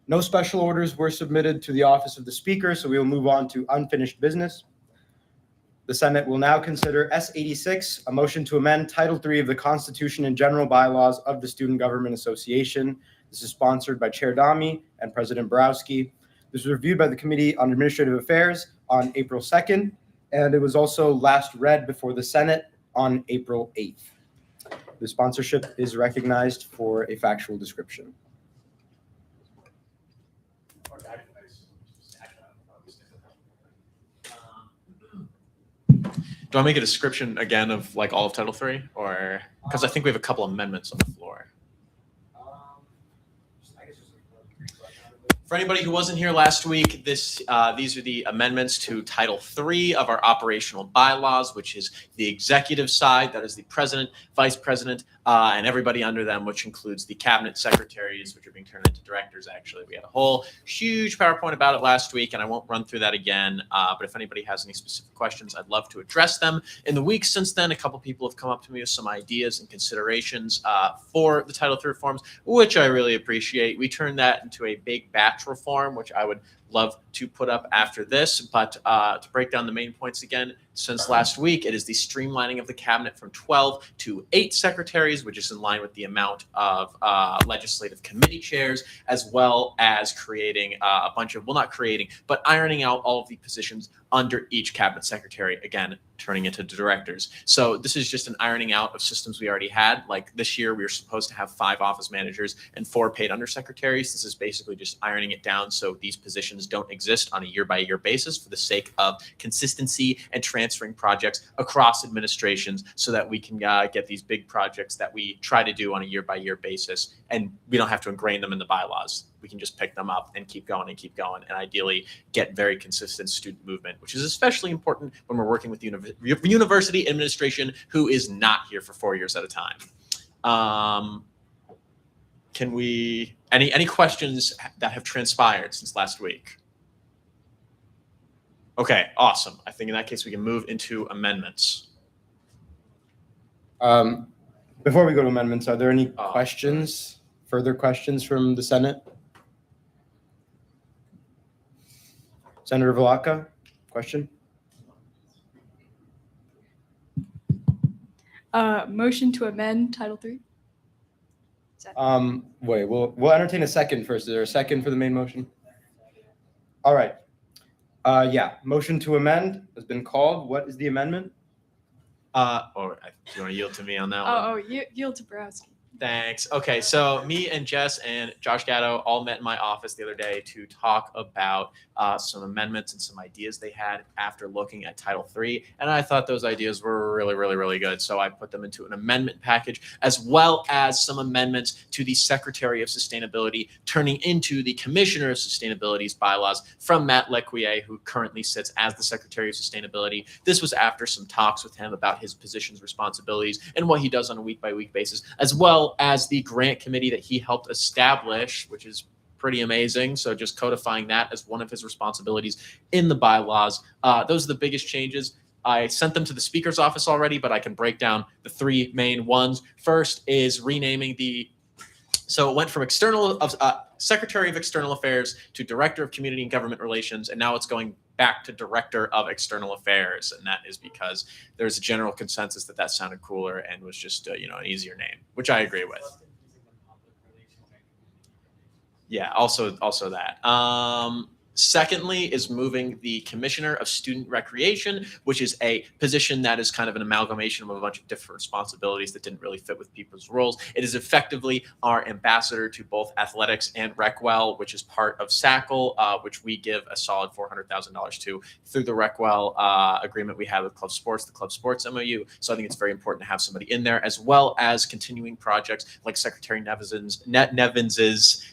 [SPEAKER 1] No special orders were submitted to the office of the Speaker, so we will move on to unfinished business. The Senate will now consider S86, a motion to amend Title III of the Constitution and general bylaws of the Student Government Association. This is sponsored by Chair Dami and President Borowski. This was reviewed by the Committee on Administrative Affairs on April 2nd, and it was also last read before the Senate on April 8th. The sponsorship is recognized for a factual description.
[SPEAKER 15] Do I make a description again of like all of Title III, or because I think we have a couple amendments on the floor? For anybody who wasn't here last week, these are the amendments to Title III of our operational bylaws, which is the executive side. That is the president, vice president, and everybody under them, which includes the cabinet secretaries, which are being turned into directors. Actually, we had a whole huge PowerPoint about it last week, and I won't run through that again. But if anybody has any specific questions, I'd love to address them. In the weeks since then, a couple people have come up to me with some ideas and considerations for the Title III reforms, which I really appreciate. We turned that into a big batch reform, which I would love to put up after this. But to break down the main points again, since last week, it is the streamlining of the cabinet from 12 to 8 secretaries, which is in line with the amount of legislative committee chairs, as well as creating a bunch of, well, not creating, but ironing out all of the positions under each cabinet secretary, again, turning into directors. So this is just an ironing out of systems we already had. Like this year, we were supposed to have 5 office managers and 4 paid undersecretaries. This is basically just ironing it down so these positions don't exist on a year-by-year basis for the sake of consistency and transferring projects across administrations so that we can get these big projects that we try to do on a year-by-year basis, and we don't have to ingrain them in the bylaws. We can just pick them up and keep going, and ideally get very consistent student movement, which is especially important when we're working with university administration who is not here for 4 years at a time. Can we, any questions that have transpired since last week? Okay, awesome. I think in that case, we can move into amendments.
[SPEAKER 1] Before we go to amendments, are there any questions, further questions from the Senate? Senator Valaka, question?
[SPEAKER 4] Motion to amend Title III.
[SPEAKER 1] Wait, we'll entertain a second first. Is there a second for the main motion? All right. Yeah, motion to amend has been called. What is the amendment?
[SPEAKER 15] Do you want to yield to me on that one?
[SPEAKER 4] Yield to Borowski.
[SPEAKER 15] Thanks. Okay, so me and Jess and Josh Gatto all met in my office the other day to talk about some amendments and some ideas they had after looking at Title III. And I thought those ideas were really, really, really good. So I put them into an amendment package, as well as some amendments to the Secretary of Sustainability, turning into the Commissioner of Sustainability's bylaws from Matt Lequier, who currently sits as the Secretary of Sustainability. This was after some talks with him about his position's responsibilities and what he does on a week-by-week basis, as well as the grant committee that he helped establish, which is pretty amazing. So just codifying that as one of his responsibilities in the bylaws. Those are the biggest changes. I sent them to the speaker's office already, but I can break down the three main ones. First is renaming so it went from Secretary of External Affairs to Director of Community and Government Relations, and now it's going back to Director of External Affairs, and that is because there's a general consensus that that sounded cooler and was just an easier name, which I agree with. Yeah, also that. Secondly is moving the Commissioner of Student Recreation, which is a position that is kind of an amalgamation of a bunch of different responsibilities that didn't really fit with people's roles. It is effectively our ambassador to both athletics and RecWell, which is part of SACL, which we give a solid $400,000 to through the RecWell agreement we have with Club Sports, the Club Sports MOU. So I think it's very important to have somebody in there, as well as continuing projects like Secretary Nevins's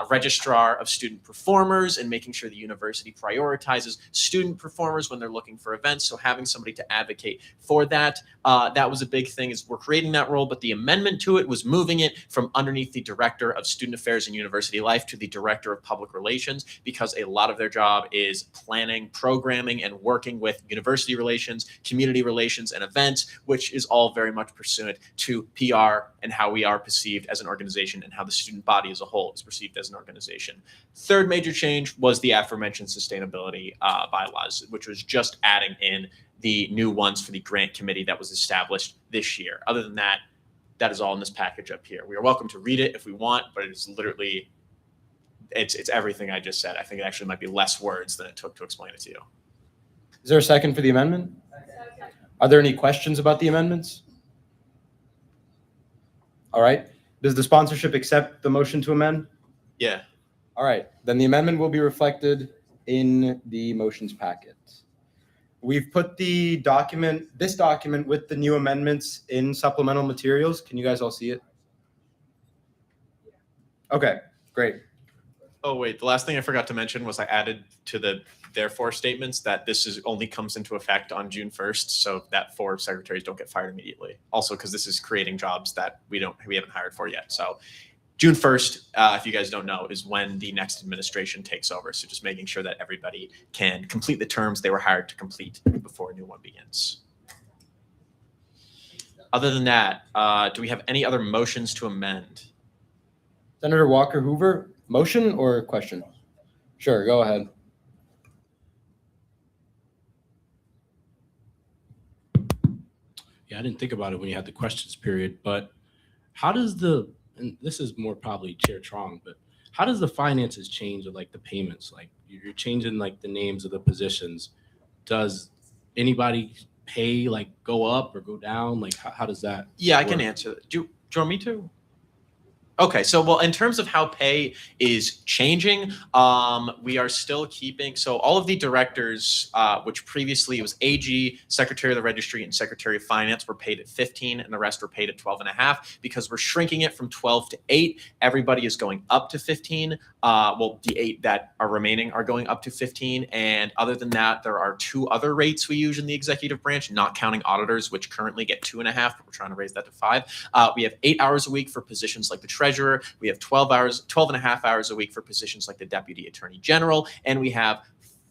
[SPEAKER 15] Registrar of Student Performers, and making sure the university prioritizes student performers when they're looking for events. So having somebody to advocate for that, that was a big thing, is we're creating that role, but the amendment to it was moving it from underneath the Director of Student Affairs and University Life to the Director of Public Relations, because a lot of their job is planning, programming, and working with university relations, community relations, and events, which is all very much pursuant to PR and how we are perceived as an organization and how the student body as a whole is perceived as an organization. Third major change was the aforementioned sustainability bylaws, which was just adding in the new ones for the grant committee that was established this year. Other than that, that is all in this package up here. We are welcome to read it if we want, but it's literally, it's everything I just said. I think it actually might be less words than it took to explain it to you.
[SPEAKER 1] Is there a second for the amendment? Are there any questions about the amendments? All right. Does the sponsorship accept the motion to amend?
[SPEAKER 15] Yeah.
[SPEAKER 1] All right. Then the amendment will be reflected in the motions packet. We've put this document with the new amendments in supplemental materials. Can you guys all see it? Okay, great.
[SPEAKER 15] Oh, wait, the last thing I forgot to mention was I added to the therefore statements that this only comes into effect on June 1st, so that 4 secretaries don't get fired immediately. Also, because this is creating jobs that we haven't hired for yet. So June 1st, if you guys don't know, is when the next administration takes over. So just making sure that everybody can complete the terms they were hired to complete before a new one begins. Other than that, do we have any other motions to amend?
[SPEAKER 1] Senator Walker Hoover, motion or question? Sure, go ahead.
[SPEAKER 10] Yeah, I didn't think about it when you had the questions period, but how does and this is more probably Chair Trong, but how does the finances change with like the payments? Like you're changing like the names of the positions. Does anybody pay like go up or go down? Like how does that
[SPEAKER 15] Yeah, I
[SPEAKER 10] work?
[SPEAKER 15] can answer that. Do you want me to? Okay, so well, in terms of how pay is changing, we are still keeping, so all of the directors, which previously it was AG, Secretary of the Registry, and Secretary of Finance, were paid at 15, and the rest were paid at 12.5. Because we're shrinking it from 12 to 8, everybody is going up to 15. Well, the 8 that are remaining are going up to 15, and other than that, there are 2 other rates we use in the executive branch, not counting auditors, which currently get 2.5, but we're trying to raise that to 5. We have 8 hours a week for positions like the treasurer. We have 12.5 hours a week for positions like the deputy attorney general, and we have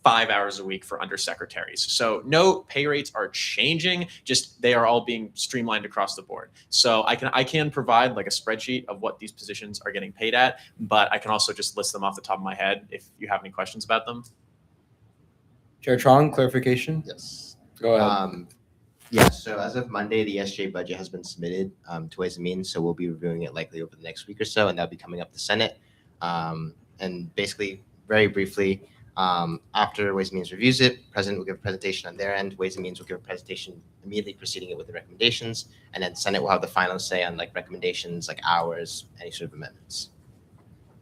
[SPEAKER 15] 5 hours a week for undersecretaries. So no pay rates are changing, just they are all being streamlined across the board. So I can provide like a spreadsheet of what these positions are getting paid at, but I can also just list them off the top of my head if you have any questions about them.
[SPEAKER 1] Chair Trong, clarification?
[SPEAKER 12] Yes.
[SPEAKER 1] Go ahead.
[SPEAKER 12] Yes, so as of Monday, the SGA budget has been submitted to Ways and Means, so we'll be reviewing it likely over the next week or so, and that'll be coming up to Senate. And basically, very briefly, After Ways and Means reviews it, President will give a presentation on their end. Ways and Means will give a presentation immediately preceding it with the recommendations, and then Senate will have the final say on like recommendations, like hours, any sort of amendments.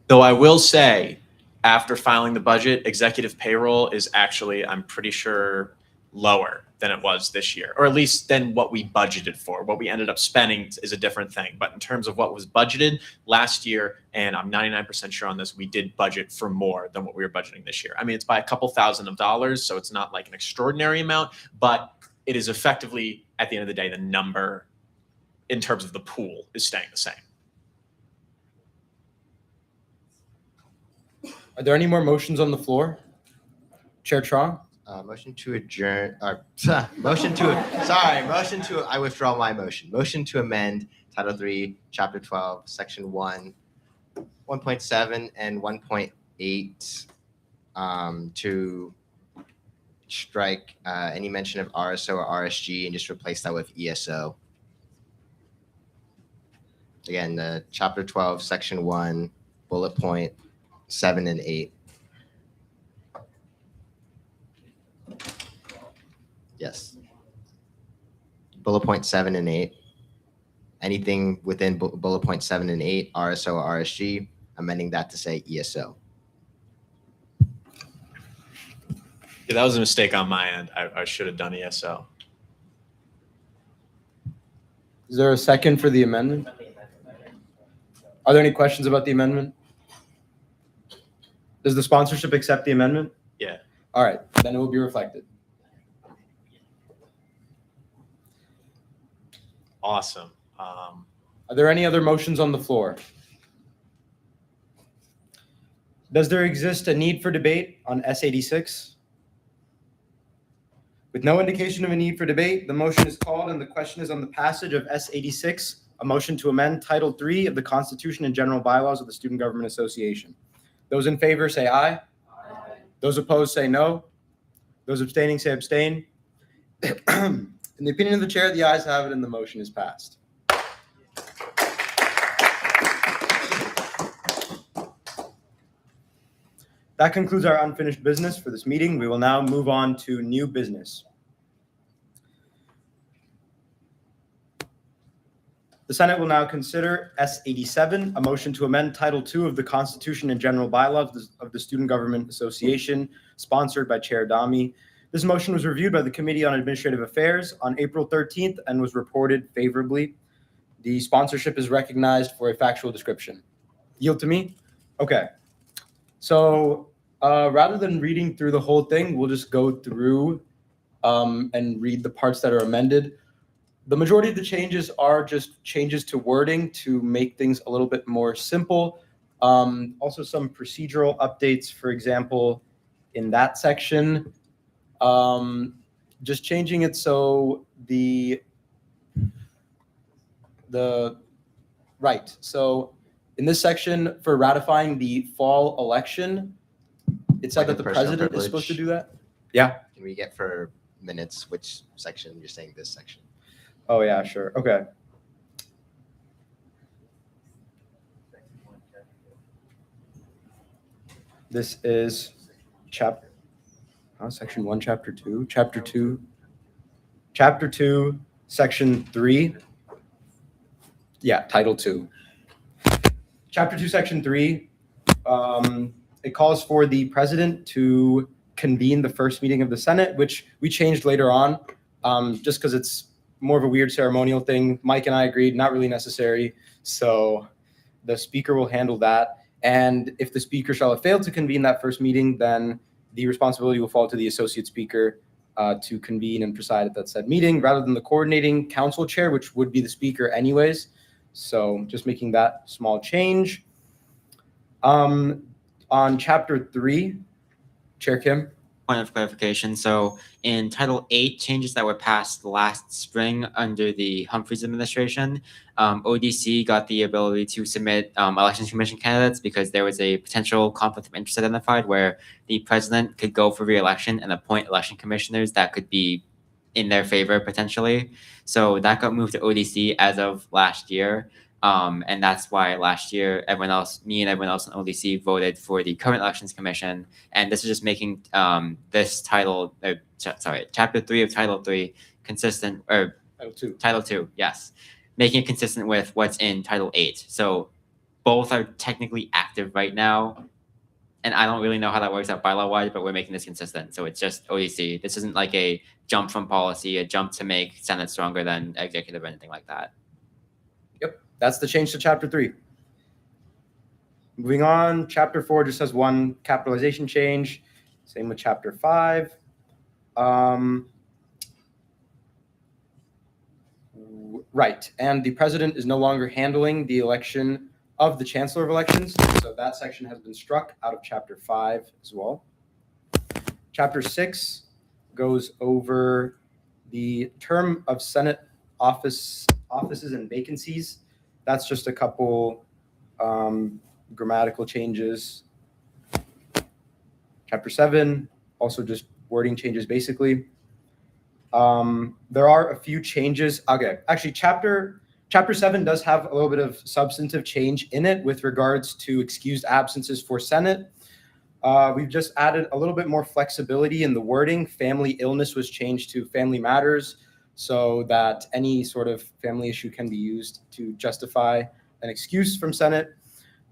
[SPEAKER 15] Though I will say, after filing the budget, executive payroll is actually, I'm pretty sure, lower than it was this year, or at least than what we budgeted for. What we ended up spending is a different thing. But in terms of what was budgeted last year, and I'm 99% sure on this, we did budget for more than what we were budgeting this year. I mean, it's by a couple $1,000s, so it's not like an extraordinary amount, but it is effectively, at the end of the day, the number in terms of the pool is staying the same.
[SPEAKER 1] Are there any more motions on the floor? Chair Trong?
[SPEAKER 12] Motion to adjourn, I withdraw my motion. Motion to amend Title 3, Chapter 12, Section 1, 1.7 and 1.8 to strike any mention of RSO or RSG and just replace that with ESO. Again, Chapter 12, Section 1, bullet point 7 and 8. Yes. Bullet point 7 and 8. Anything within bullet point 7 and 8, RSO or RSG, amending that to say ESO.
[SPEAKER 15] Yeah, that was a mistake on my end. I should have done ESO.
[SPEAKER 1] Is there a second for the amendment? Are there any questions about the amendment? Does the sponsorship accept the amendment?
[SPEAKER 15] Yeah.
[SPEAKER 1] All right, then it will be reflected.
[SPEAKER 15] Awesome.
[SPEAKER 1] Are there any other motions on the floor? Does there exist a need for debate on S86? With no indication of a need for debate, the motion is called and the question is on the passage of S86, a motion to amend Title III of the Constitution and General Bylaws of the Student Government Association. Those in favor say aye. Aye. Those opposed say no. Those abstaining say abstain. In the opinion of the chair, the ayes have it and the motion is passed. That concludes our unfinished business for this meeting. We will now move on to new business. The Senate will now consider S87, a motion to amend Title II of the Constitution and General Bylaws of the Student Government Association, sponsored by Chair Dami. This motion was reviewed by the Committee on Administrative Affairs on April 13th and was reported favorably. The sponsorship is recognized for a factual description. Yield to me? Okay. So rather than reading through the whole thing, we'll just go through and read the parts that are amended. The majority of the changes are just changes to wording to make things a little bit more simple. Also some procedural updates, for example, in that section. Just changing it so right. So in this section for ratifying the fall election, it said that the president is supposed to do that. Yeah.
[SPEAKER 12] Can we get for minutes which section you're saying this section?
[SPEAKER 1] Oh yeah, sure. Okay. This is Section 1, Chapter 2. Chapter 2, Section 3. Yeah, Title 2. Chapter 2, Section 3. It calls for the president to convene the first meeting of the Senate, which we changed later on, just because it's more of a weird ceremonial thing. Mike and I agreed, not really necessary. So the speaker will handle that. And if the speaker shall have failed to convene that first meeting, then the responsibility will fall to the associate speaker to convene and preside at that said meeting rather than the coordinating council chair, which would be the speaker anyways. So just making that small change. On Chapter 3, Chair Kim.
[SPEAKER 8] Point of clarification. So in Title 8, changes that were passed last spring under the Humphreys administration, ODC got the ability to submit Elections Commission candidates because there was a potential conflict of interest identified where the president could go for re-election and appoint election commissioners that could be in their favor potentially. So that got moved to ODC as of last year. And that's why last year, me and everyone else in ODC voted for the current elections commission. And this is just making this chapter 3 of title 3 consistent, or title 2, yes, making it consistent with what's in title 8. So both are technically active right now. And I don't really know how that works out bylaw wise, but we're making this consistent. So it's just ODC. This isn't like a jump from policy, a jump to make Senate stronger than executive or anything like that.
[SPEAKER 1] Yep, that's the change to chapter 3. Moving on, chapter 4 just has one capitalization change. Same with chapter 5. Right, and the president is no longer handling the election of the chancellor of elections, so that section has been struck out of chapter 5 as well. Chapter 6 goes over the term of Senate offices and vacancies. That's just a couple grammatical changes. Chapter 7, also just wording changes basically. There are a few changes. Okay, actually chapter 7 does have a little bit of substantive change in it with regards to excused absences for Senate. We've just added a little bit more flexibility in the wording. Family illness was changed to family matters so that any sort of family issue can be used to justify an excuse from Senate.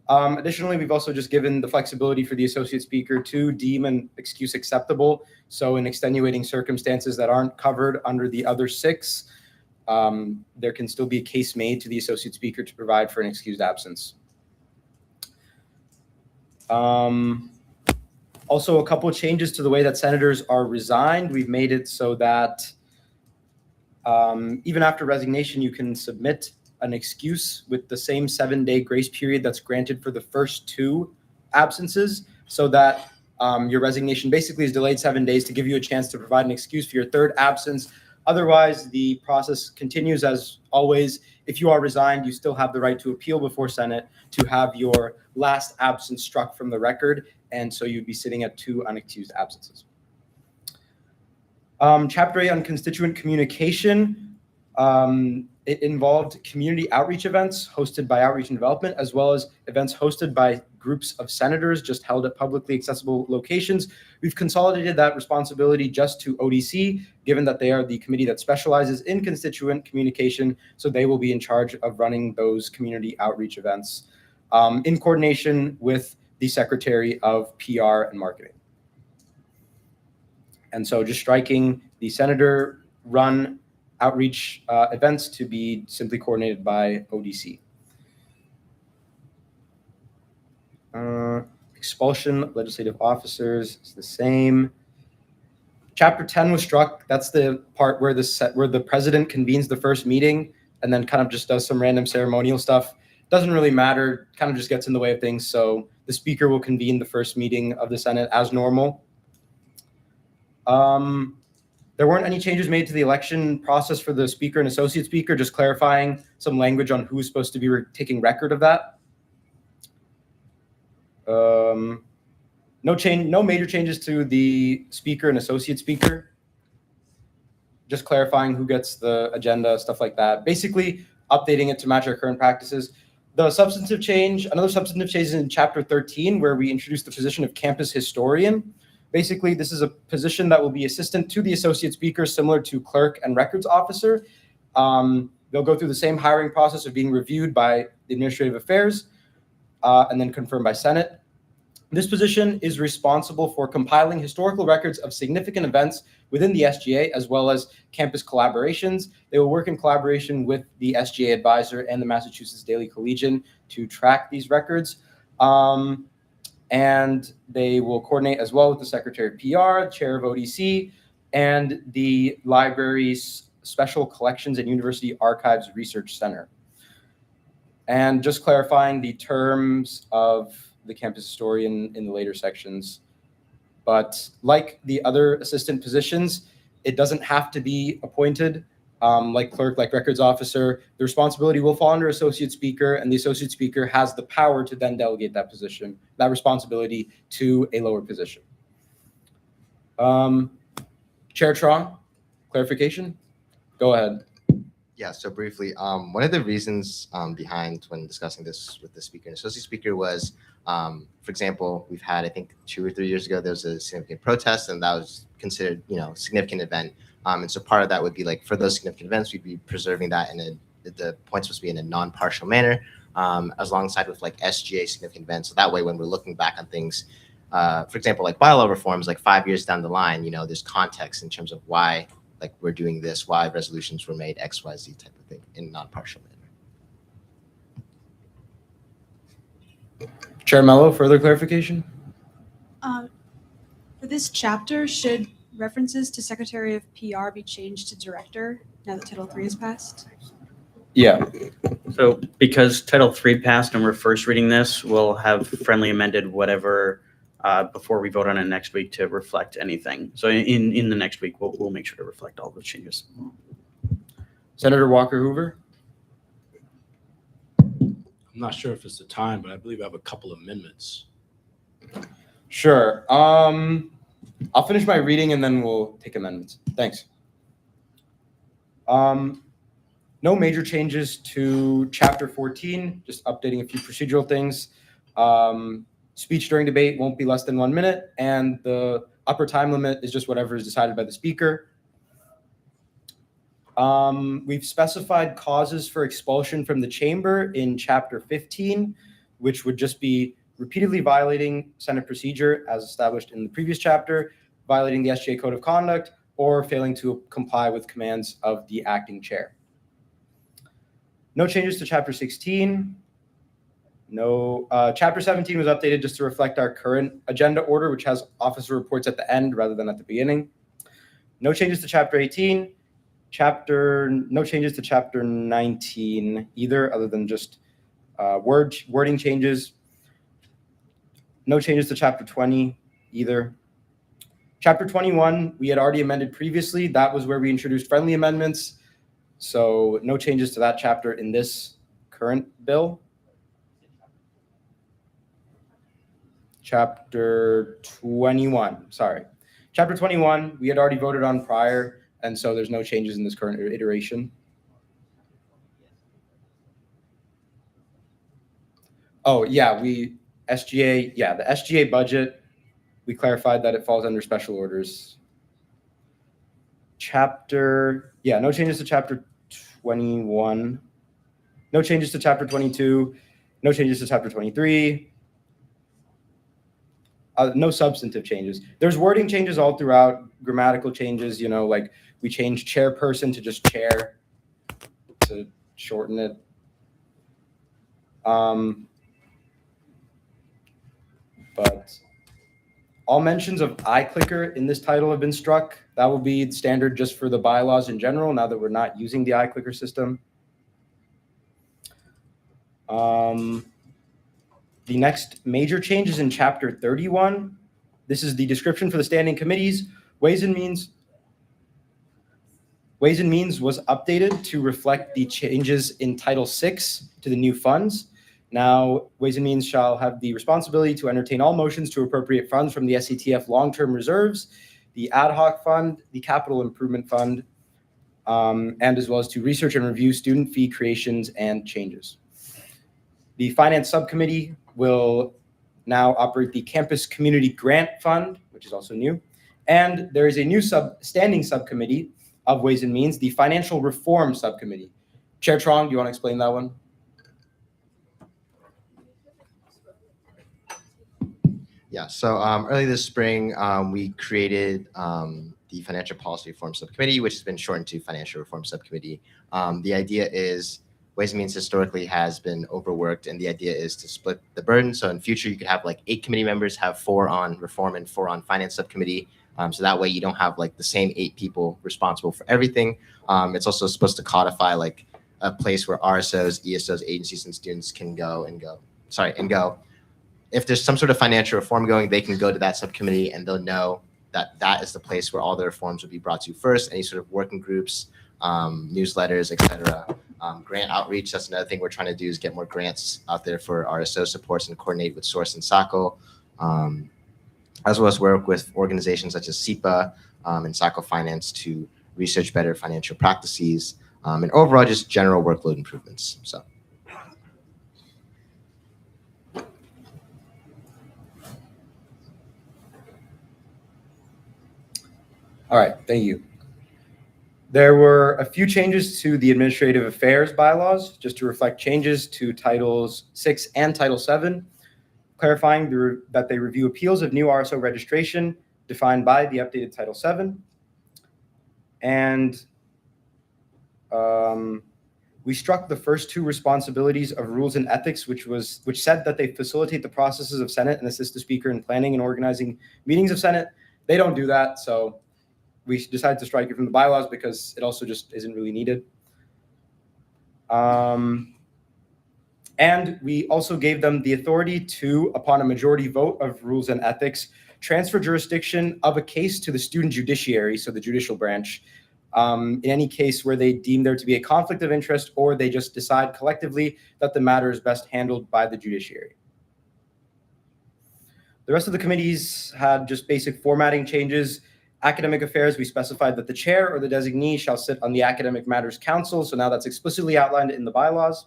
[SPEAKER 1] Additionally, we've also just given the flexibility for the associate speaker to deem an excuse acceptable. So in extenuating circumstances that aren't covered under the other 6, there can still be a case made to the associate speaker to provide for an excused absence. Also, a couple of changes to the way that senators are resigned. We've made it so that even after resignation, you can submit an excuse with the same 7-day grace period that's granted for the first 2 absences, so that your resignation basically is delayed 7 days to give you a chance to provide an excuse for your 3rd absence. Otherwise, the process continues as always. If you are resigned, you still have the right to appeal before Senate to have your last absence struck from the record, and so you'd be sitting at 2 unexcused absences. Chapter 8 on constituent communication. It involved community outreach events hosted by Outreach and Development, as well as events hosted by groups of senators just held at publicly accessible locations. We've consolidated that responsibility just to ODC, given that they are the committee that specializes in constituent communication, so they will be in charge of running those community outreach events in coordination with the Secretary of PR and Marketing. And so just striking the senator-run outreach events to be simply coordinated by ODC. Expulsion legislative officers is the same. Chapter 10 was struck. That's the part where the president convenes the first meeting and then kind of just does some random ceremonial stuff. Doesn't really matter, kind of just gets in the way of things. So the speaker will convene the first meeting of the Senate as normal. There weren't any changes made to the election process for the speaker and associate speaker, just clarifying some language on who's supposed to be taking record of that. No major changes to the speaker and associate speaker. Just clarifying who gets the agenda, stuff like that. Basically, updating it to match our current practices. Another substantive change is in Chapter 13, where we introduced the position of campus historian. Basically, this is a position that will be assistant to the associate speaker, similar to clerk and records officer. They'll go through the same hiring process of being reviewed by the Administrative Affairs and then confirmed by Senate. This position is responsible for compiling historical records of significant events within the SGA, as well as campus collaborations. They will work in collaboration with the SGA advisor and the Massachusetts Daily Collegian to track these records. And they will coordinate as well with the Secretary of PR, Chair of ODC, and the library's Special Collections and University Archives Research Center. And just clarifying the terms of the campus historian in the later sections. But like the other assistant positions, it doesn't have to be appointed. Like clerk, like records officer, the responsibility will fall under associate speaker, and the associate speaker has the power to then delegate that position, that responsibility to a lower position. Chair Trong, clarification? Go ahead.
[SPEAKER 12] Yeah, so briefly, one of the reasons behind when discussing this with the speaker and associate speaker was, for example, we've had, I think 2 or 3 years ago, there was a significant protest, and that was considered, a significant event. And so part of that would be like, for those significant events, we'd be preserving that the points must be in a non-partial manner, alongside with like SGA significant events. So that way, when we're looking back on things, for example, like bylaw reforms, like 5 years down the line, there's context in terms of why like we're doing this, why resolutions were made, X, Y, Z type of thing in non-partial manner.
[SPEAKER 1] Chair Mello, further clarification?
[SPEAKER 11] For this chapter, should references to Secretary of PR be changed to Director now that Title III is passed?
[SPEAKER 1] Yeah.
[SPEAKER 7] So because Title III passed and we're first reading this, we'll have friendly amended whatever before we vote on it next week to reflect anything. So in the next week, we'll make sure to reflect all those changes.
[SPEAKER 1] Senator Walker Hoover?
[SPEAKER 10] I'm not sure if it's the time, but I believe I have a couple amendments.
[SPEAKER 1] Sure. I'll finish my reading and then we'll take amendments. Thanks. No major changes to Chapter 14, just updating a few procedural things. Speech during debate won't be less than 1 minute, and the upper time limit is just whatever is decided by the speaker. We've specified causes for expulsion from the chamber in Chapter 15, which would just be repeatedly violating Senate procedure as established in the previous chapter, violating the SGA Code of Conduct, or failing to comply with commands of the acting chair. No changes to Chapter 16. No, Chapter 17 was updated just to reflect our current agenda order, which has officer reports at the end rather than at the beginning. No changes to Chapter 18. No changes to Chapter 19 either, other than just wording changes. No changes to Chapter 20 either. Chapter 21, we had already amended previously. That was where we introduced friendly amendments. So no changes to that chapter in this current bill. Chapter 21, sorry. Chapter 21, we had already voted on prior, and so there's no changes in this current iteration. Oh, yeah, the SGA budget, we clarified that it falls under special orders. No changes to Chapter 21. No changes to Chapter 22. No changes to Chapter 23. No substantive changes. There's wording changes all throughout, grammatical changes, like we changed chairperson to just chair to shorten it. But all mentions of iClicker in this title have been struck. That will be standard just for the bylaws in general, now that we're not using the iClicker system. The next major change is in Chapter 31. This is the description for the standing committees. Ways and Means was updated to reflect the changes in Title VI to the new funds. Now, Ways and Means shall have the responsibility to entertain all motions to appropriate funds from the SCTF long-term reserves, the ad hoc fund, the capital improvement fund, and as well as to research and review student fee creations and changes. The Finance Subcommittee will now operate the Campus Community Grant Fund, which is also new. And there is a new standing subcommittee of Ways and Means, the Financial Reform Subcommittee. Chair Trong, do you want to explain that one?
[SPEAKER 12] Yeah, so early this spring, we created the Financial Policy Reform Subcommittee, which has been shortened to Financial Reform Subcommittee. The idea is Ways and Means historically has been overworked, and the idea is to split the burden. So in future, you could have like 8 committee members, have 4 on Reform and 4 on Finance Subcommittee. So that way you don't have like the same 8 people responsible for everything. It's also supposed to codify like a place where RSOs, ESOs, agencies, and students can go. If there's some sort of financial reform going, they can go to that subcommittee and they'll know that that is the place where all the reforms will be brought to first. Any sort of working groups, newsletters, etc. Grant outreach, that's another thing we're trying to do, is get more grants out there for RSO supports and coordinate with Source and SACO, as well as work with organizations such as SEPA and SACO Finance to research better financial practices. and overall just general workload improvements. So.
[SPEAKER 1] All right, thank you. There were a few changes to the administrative affairs bylaws, just to reflect changes to Titles 6 and Title 7, clarifying that they review appeals of new RSO registration defined by the updated Title 7. And we struck the first two responsibilities of rules and ethics, which said that they facilitate the processes of Senate and assist the Speaker in planning and organizing meetings of Senate. They don't do that, so we decided to strike it from the bylaws because it also just isn't really needed. And we also gave them the authority to, upon a majority vote of rules and ethics, transfer jurisdiction of a case to the student judiciary, so the judicial branch, in any case where they deem there to be a conflict of interest or they just decide collectively that the matter is best handled by the judiciary. The rest of the committees had just basic formatting changes. Academic affairs, we specified that the chair or the designee shall sit on the Academic Matters Council, so now that's explicitly outlined in the bylaws.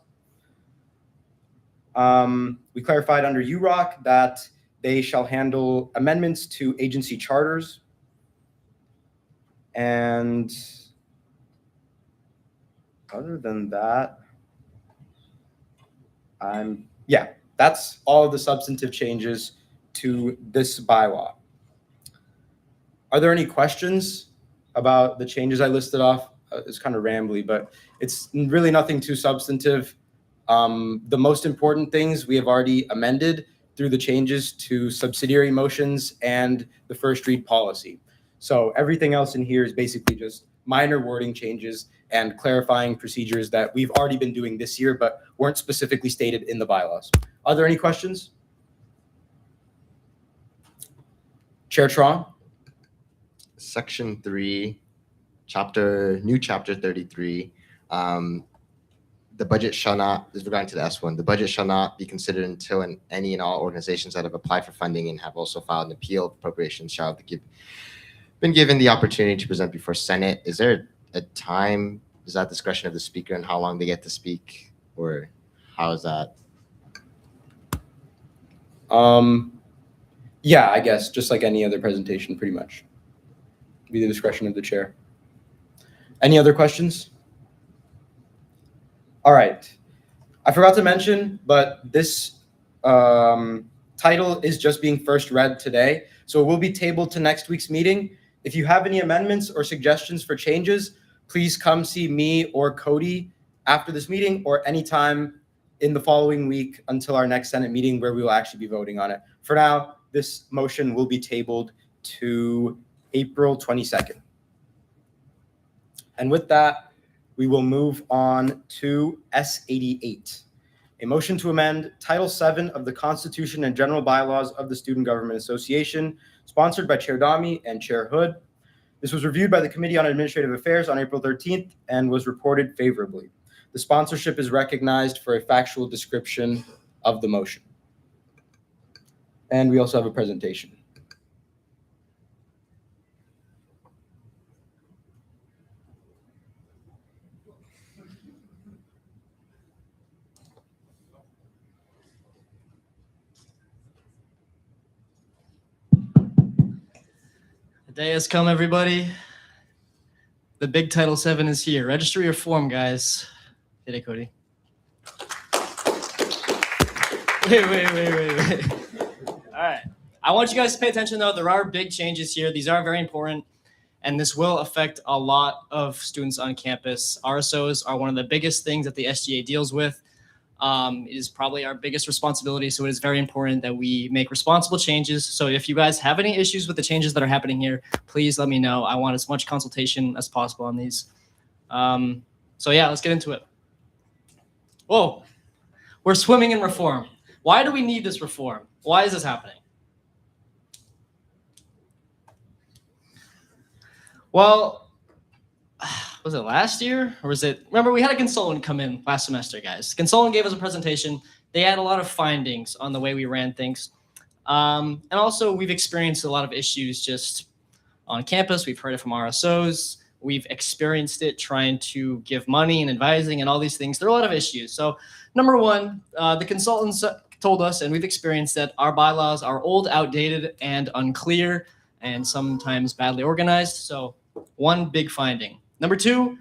[SPEAKER 1] We clarified under UROC that they shall handle amendments to agency charters. And other than that, that's all of the substantive changes to this bylaw. Are there any questions about the changes I listed off? It's kind of rambly, but it's really nothing too substantive. The most important things we have already amended through the changes to subsidiary motions and the first read policy. So everything else in here is basically just minor wording changes and clarifying procedures that we've already been doing this year, but weren't specifically stated in the bylaws. Are there any questions? Chair Tron?
[SPEAKER 12] Section 3, new chapter 33. The budget shall not, this is regarding to the S1, the budget shall not be considered until any and all organizations that have applied for funding and have also filed an appeal of appropriations shall have been given the opportunity to present before Senate. Is there a time, is that discretion of the speaker and how long they get to speak, or how is that?
[SPEAKER 1] Yeah, I guess just like any other presentation, pretty much. Be the discretion of the chair. Any other questions? All right. I forgot to mention, but this title is just being first read today, so it will be tabled to next week's meeting. If you have any amendments or suggestions for changes, please come see me or Cody after this meeting or anytime in the following week until our next Senate meeting where we will actually be voting on it. For now, this motion will be tabled to April 22nd. And with that, we will move on to S88, a motion to amend Title VII of the Constitution and General Bylaws of the Student Government Association, sponsored by Chair Dami and Chair Hood. This was reviewed by the Committee on Administrative Affairs on April 13th and was reported favorably. The sponsorship is recognized for a factual description of the motion. And we also have a presentation.
[SPEAKER 16] The day has come, everybody. The big Title VII is here. Registry reform, guys. Hit it, Cody. Wait. All right. I want you guys to pay attention, though. There are big changes here. These are very important, and this will affect a lot of students on campus. RSOs are one of the biggest things that the SGA deals with. It is probably our biggest responsibility, so it is very important that we make responsible changes. So if you guys have any issues with the changes that are happening here, please let me know. I want as much consultation as possible on these. So yeah, let's get into it. Whoa, we're swimming in reform. Why do we need this reform? Why is this happening? Well, was it last year or was it? Remember, we had a consultant come in last semester, guys. The consultant gave us a presentation. They had a lot of findings on the way we ran things. And also, we've experienced a lot of issues just on campus. We've heard it from RSOs. We've experienced it trying to give money and advising and all these things. There are a lot of issues. So number one, the consultants told us, and we've experienced, that our bylaws are old, outdated, and unclear, and sometimes badly organized. So one big finding. Number two,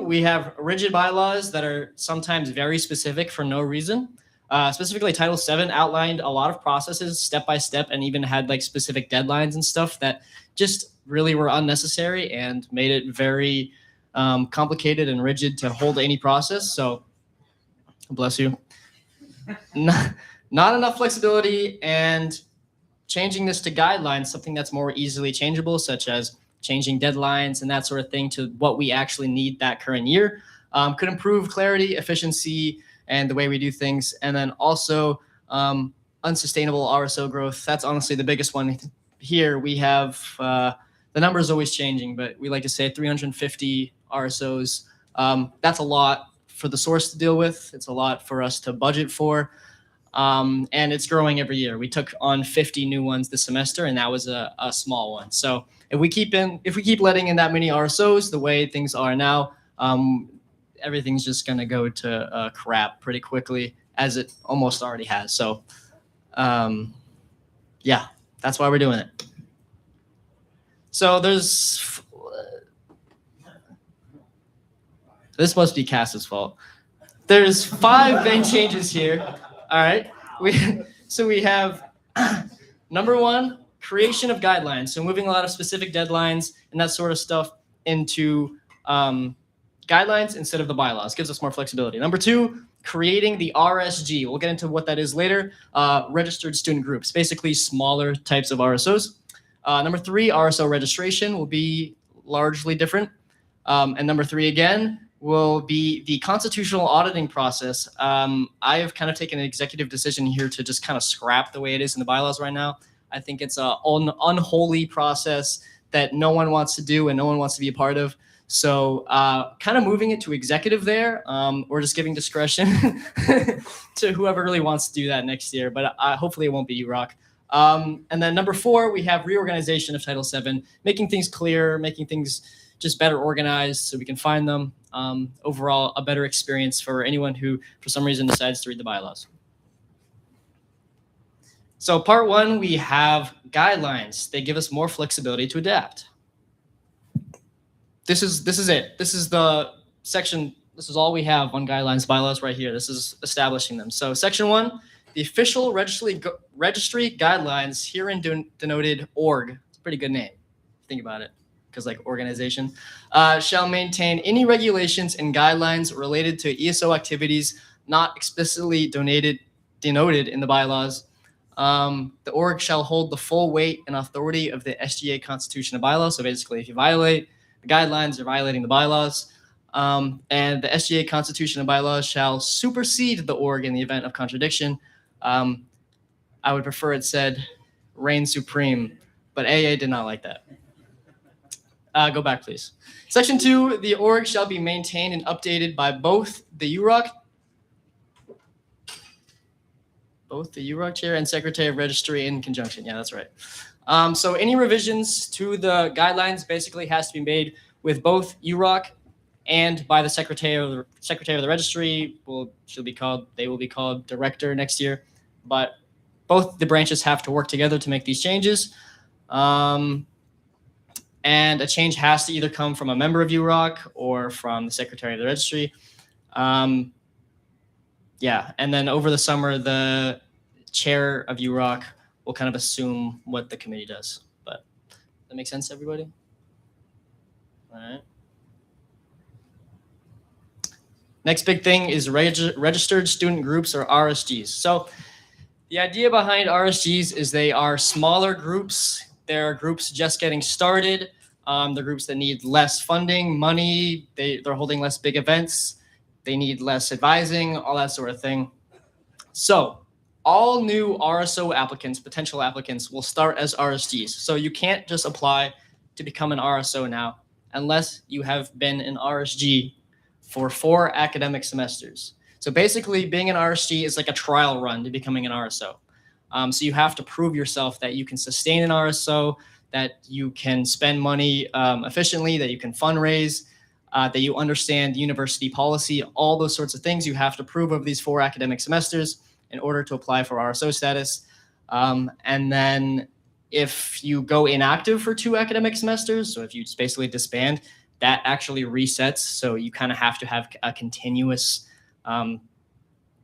[SPEAKER 16] we have rigid bylaws that are sometimes very specific for no reason. Specifically, Title VII outlined a lot of processes step by step and even had like specific deadlines and stuff that just really were unnecessary and made it very complicated and rigid to hold any process. So, bless you. Not enough flexibility, and changing this to guidelines, something that's more easily changeable, such as changing deadlines and that sort of thing to what we actually need that current year, could improve clarity, efficiency, and the way we do things. And then also unsustainable RSO growth. That's honestly the biggest one here. We have the number is always changing, but we like to say 350 RSOs. That's a lot for the source to deal with. It's a lot for us to budget for. And it's growing every year. We took on 50 new ones this semester, and that was a small one. So if we keep letting in that many RSOs the way things are now, everything's just going to go to crap pretty quickly, as it almost already has. So, yeah, that's why we're doing it. So this must be Cass's fault. There's 5 main changes here. All right. We have number 1, creation of guidelines. So moving a lot of specific deadlines and that sort of stuff into guidelines instead of the bylaws. Gives us more flexibility. Number 2, creating the RSG. We'll get into what that is later. Registered student groups, basically smaller types of RSOs. Number 3, RSO registration will be largely different. And number 3 again will be the constitutional auditing process. I have kind of taken an executive decision here to just kind of scrap the way it is in the bylaws right now. I think it's an unholy process that no one wants to do and no one wants to be a part of. So kind of moving it to executive there, or just giving discretion to whoever really wants to do that next year. But hopefully it won't be you, Rock. And then number 4, we have reorganization of Title VII, making things clearer, making things just better organized so we can find them. Overall, a better experience for anyone who, for some reason, decides to read the bylaws. So part 1, we have guidelines. They give us more flexibility to adapt. This is it. This is the section. This is all we have on guidelines, bylaws right here. This is establishing them. So section 1, the official registry guidelines, herein denoted org. It's a pretty good name. Think about it, because like organization, shall maintain any regulations and guidelines related to ESO activities not explicitly denoted in the bylaws. The org shall hold the full weight and authority of the SGA Constitution and bylaws. So basically, if you violate the guidelines, you're violating the bylaws. And the SGA Constitution and bylaws shall supersede the org in the event of contradiction. I would prefer it said reign supreme, but AA did not like that. Go back, please. Section 2, the org shall be maintained and updated by both the UROC chair and secretary of registry in conjunction. Yeah, that's right. So any revisions to the guidelines basically has to be made with both UROC and by the secretary of the registry. They will be called director next year. But both the branches have to work together to make these changes. And a change has to either come from a member of UROC or from the secretary of the registry. Yeah, and then over the summer, the chair of UROC will kind of assume what the committee does. But that makes sense to everybody? All right. Next big thing is registered student groups, or RSGs. So the idea behind RSGs is they are smaller groups. They're groups just getting started. They're groups that need less funding, money. They're holding less big events. They need less advising, all that sort of thing. So all new RSO applicants, potential applicants, will start as RSGs. So you can't just apply to become an RSO now unless you have been an RSG for 4 academic semesters. So basically, being an RSG is like a trial run to becoming an RSO. So you have to prove yourself that you can sustain an RSO, that you can spend money efficiently, that you can fundraise, that you understand university policy, all those sorts of things you have to prove over these 4 academic semesters in order to apply for RSO status. And then if you go inactive for 2 academic semesters, so if you just basically disband, that actually resets. So you kind of have to have a continuous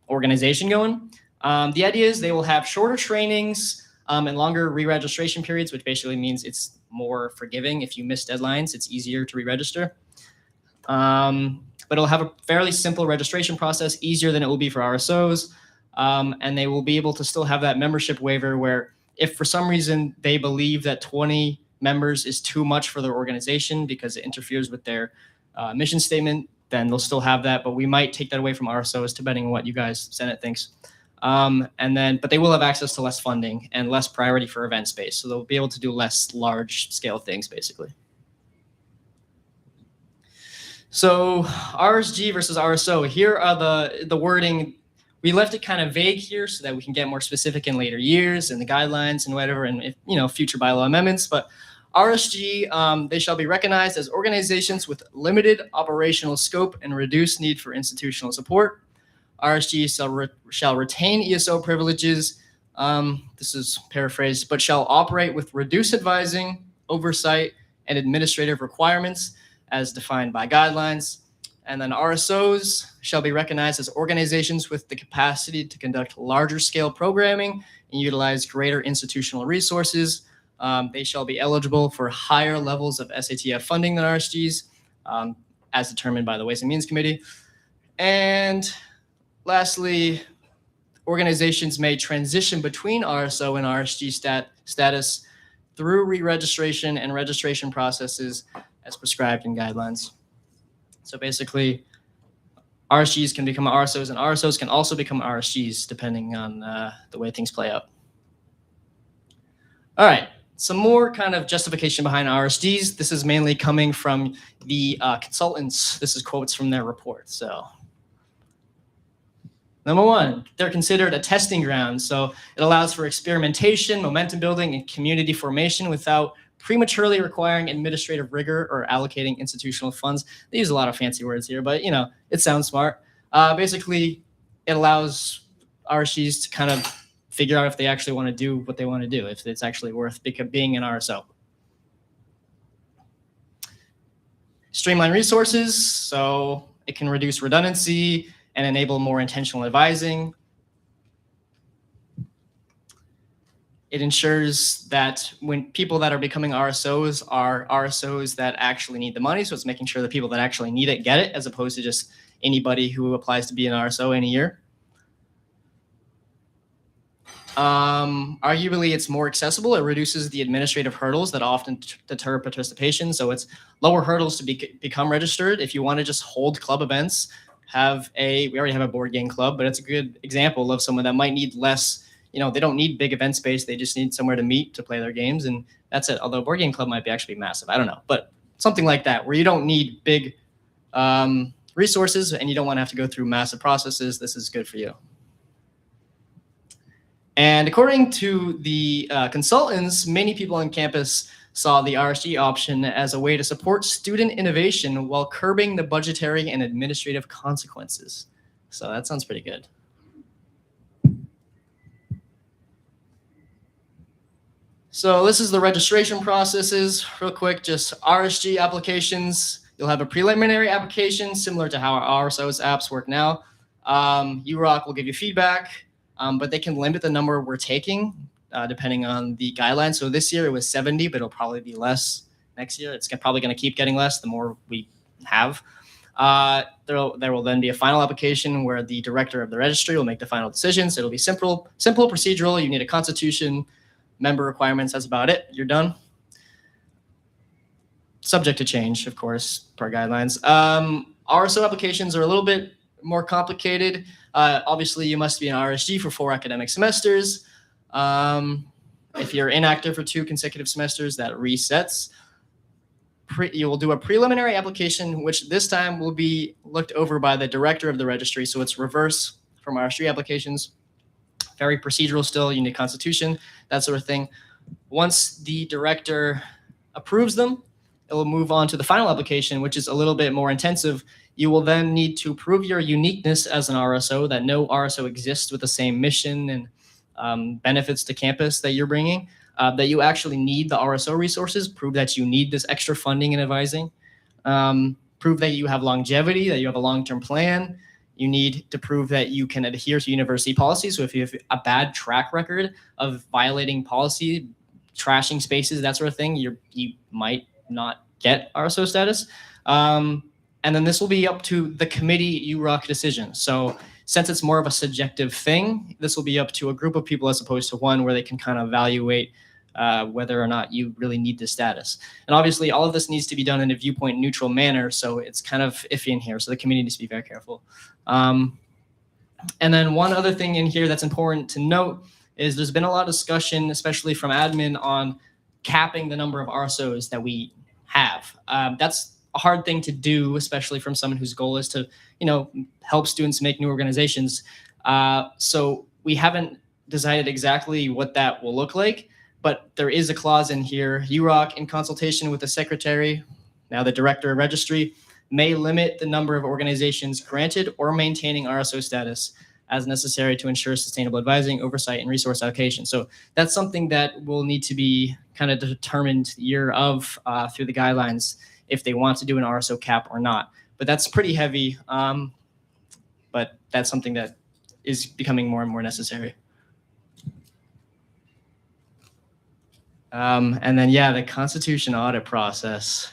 [SPEAKER 16] organization going. The idea is they will have shorter trainings and longer re-registration periods, which basically means it's more forgiving. If you miss deadlines, it's easier to re-register. But it'll have a fairly simple registration process, easier than it will be for RSOs. And they will be able to still have that membership waiver where if for some reason they believe that 20 members is too much for their organization because it interferes with their mission statement, then they'll still have that. But we might take that away from RSOs depending on what you guys, Senate, thinks. But they will have access to less funding and less priority for event space. So they'll be able to do less large scale things, basically. So RSG versus RSO, here are the wording. We left it kind of vague here so that we can get more specific in later years and the guidelines and whatever, and if, future bylaw amendments. But RSG, they shall be recognized as organizations with limited operational scope and reduced need for institutional support. RSG shall retain ESO privileges. This is paraphrased, but shall operate with reduced advising, oversight, and administrative requirements as defined by guidelines. And then RSOs shall be recognized as organizations with the capacity to conduct larger scale programming and utilize greater institutional resources. They shall be eligible for higher levels of SATF funding than RSGs, as determined by the Ways and Means Committee. And lastly, organizations may transition between RSO and RSG status through re-registration and registration processes as prescribed in guidelines. So basically, RSGs can become RSOs, and RSOs can also become RSGs depending on the way things play out. All right, some more kind of justification behind RSGs. This is mainly coming from the consultants. This is quotes from their report. So, number 1, they're considered a testing ground. So it allows for experimentation, momentum building, and community formation without prematurely requiring administrative rigor or allocating institutional funds. They use a lot of fancy words here, but it sounds smart. Basically, it allows RSGs to kind of figure out if they actually want to do what they want to do, if it's actually worth being an RSO. Streamline resources, so it can reduce redundancy and enable more intentional advising. It ensures that when people that are becoming RSOs are RSOs that actually need the money, so it's making sure that people that actually need it get it, as opposed to just anybody who applies to be an RSO in a year. Arguably, it's more accessible. It reduces the administrative hurdles that often deter participation. So it's lower hurdles to become registered. If you want to just hold club events, we already have a board game club, but it's a good example of someone that might need less. They don't need big event space. They just need somewhere to meet to play their games, and that's it. Although board game club might be actually massive. I don't know, but something like that where you don't need big resources and you don't want to have to go through massive processes. This is good for you. And according to the consultants, many people on campus saw the RSG option as a way to support student innovation while curbing the budgetary and administrative consequences. So that sounds pretty good. So this is the registration processes. Real quick, just RSG applications. You'll have a preliminary application similar to how our RSO's apps work now. UROC will give you feedback, but they can limit the number we're taking depending on the guidelines. So this year it was 70, but it'll probably be less next year. It's probably going to keep getting less the more we have. There will then be a final application where the director of the registry will make the final decisions. It'll be simple procedural. You need a constitution, member requirements. That's about it. You're done. Subject to change, of course, per guidelines. RSO applications are a little bit more complicated. Obviously, you must be an RSG for 4 academic semesters. If you're inactive for 2 consecutive semesters, that resets. You will do a preliminary application, which this time will be looked over by the director of the registry. So it's reverse from RSG applications. Very procedural still. You need constitution, that sort of thing. Once the director approves them, it will move on to the final application, which is a little bit more intensive. You will then need to prove your uniqueness as an RSO, that no RSO exists with the same mission and benefits to campus that you're bringing, that you actually need the RSO resources, prove that you need this extra funding and advising, prove that you have longevity, that you have a long-term plan. You need to prove that you can adhere to university policy. So if you have a bad track record of violating policy, trashing spaces, that sort of thing, you might not get RSO status. And then this will be up to the committee UROC decision. So since it's more of a subjective thing, this will be up to a group of people as opposed to one where they can kind of evaluate whether or not you really need this status. And obviously all of this needs to be done in a viewpoint neutral manner. So it's kind of iffy in here. So the committee needs to be very careful. And then one other thing in here that's important to note is there's been a lot of discussion, especially from admin, on capping the number of RSOs that we have. That's a hard thing to do, especially from someone whose goal is to, help students make new organizations. So we haven't decided exactly what that will look like, but there is a clause in here. UROC, in consultation with the secretary, now the director of registry, may limit the number of organizations granted or maintaining RSO status as necessary to ensure sustainable advising, oversight, and resource allocation. So that's something that will need to be kind of determined year of through the guidelines if they want to do an RSO cap or not. But that's pretty heavy, but that's something that is becoming more and more necessary. And then, the Constitution audit process.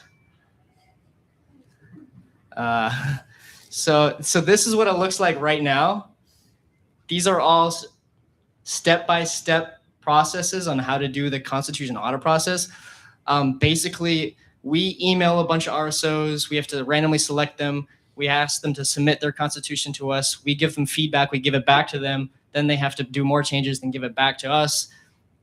[SPEAKER 16] So this is what it looks like right now. These are all step-by-step processes on how to do the Constitution audit process. Basically, we email a bunch of RSOs. We have to randomly select them. We ask them to submit their Constitution to us. We give them feedback. We give it back to them. Then they have to do more changes and give it back to us.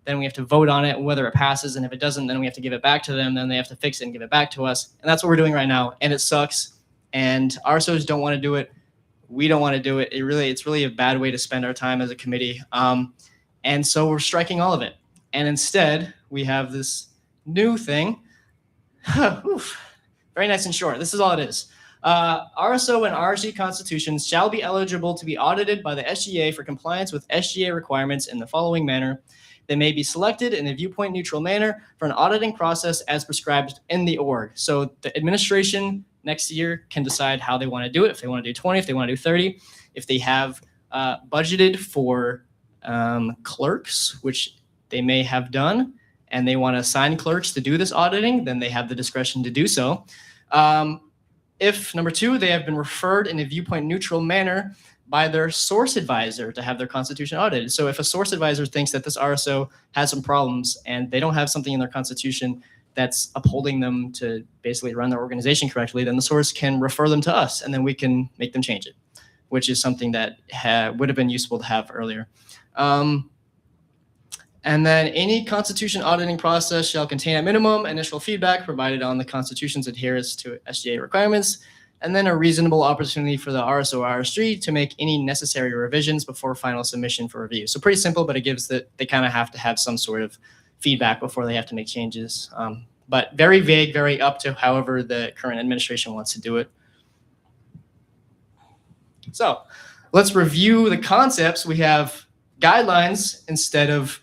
[SPEAKER 16] Then we have to vote on it, whether it passes. And if it doesn't, then we have to give it back to them. Then they have to fix it and give it back to us. And that's what we're doing right now. And it sucks. And RSOs don't want to do it. We don't want to do it. It's really a bad way to spend our time as a committee. And so we're striking all of it. And instead, we have this new thing. Very nice and short. This is all it is. RSO and RSG constitutions shall be eligible to be audited by the SGA for compliance with SGA requirements in the following manner. They may be selected in a viewpoint neutral manner for an auditing process as prescribed in the org. So the administration next year can decide how they want to do it. If they want to do 20, if they want to do 30, if they have budgeted for clerks, which they may have done, and they want to assign clerks to do this auditing, then they have the discretion to do so. If, number two, they have been referred in a viewpoint neutral manner by their source advisor to have their constitution audited. So if a source advisor thinks that this RSO has some problems and they don't have something in their constitution that's upholding them to basically run their organization correctly, then the source can refer them to us and then we can make them change it, which is something that would have been useful to have earlier. And then any constitution auditing process shall contain at minimum initial feedback provided on the constitution's adherence to SGA requirements, and then a reasonable opportunity for the RSO or RSG to make any necessary revisions before final submission for review. So pretty simple, but it gives that they kind of have to have some sort of feedback before they have to make changes. But very vague, very up to however the current administration wants to do it. So let's review the concepts. We have guidelines instead of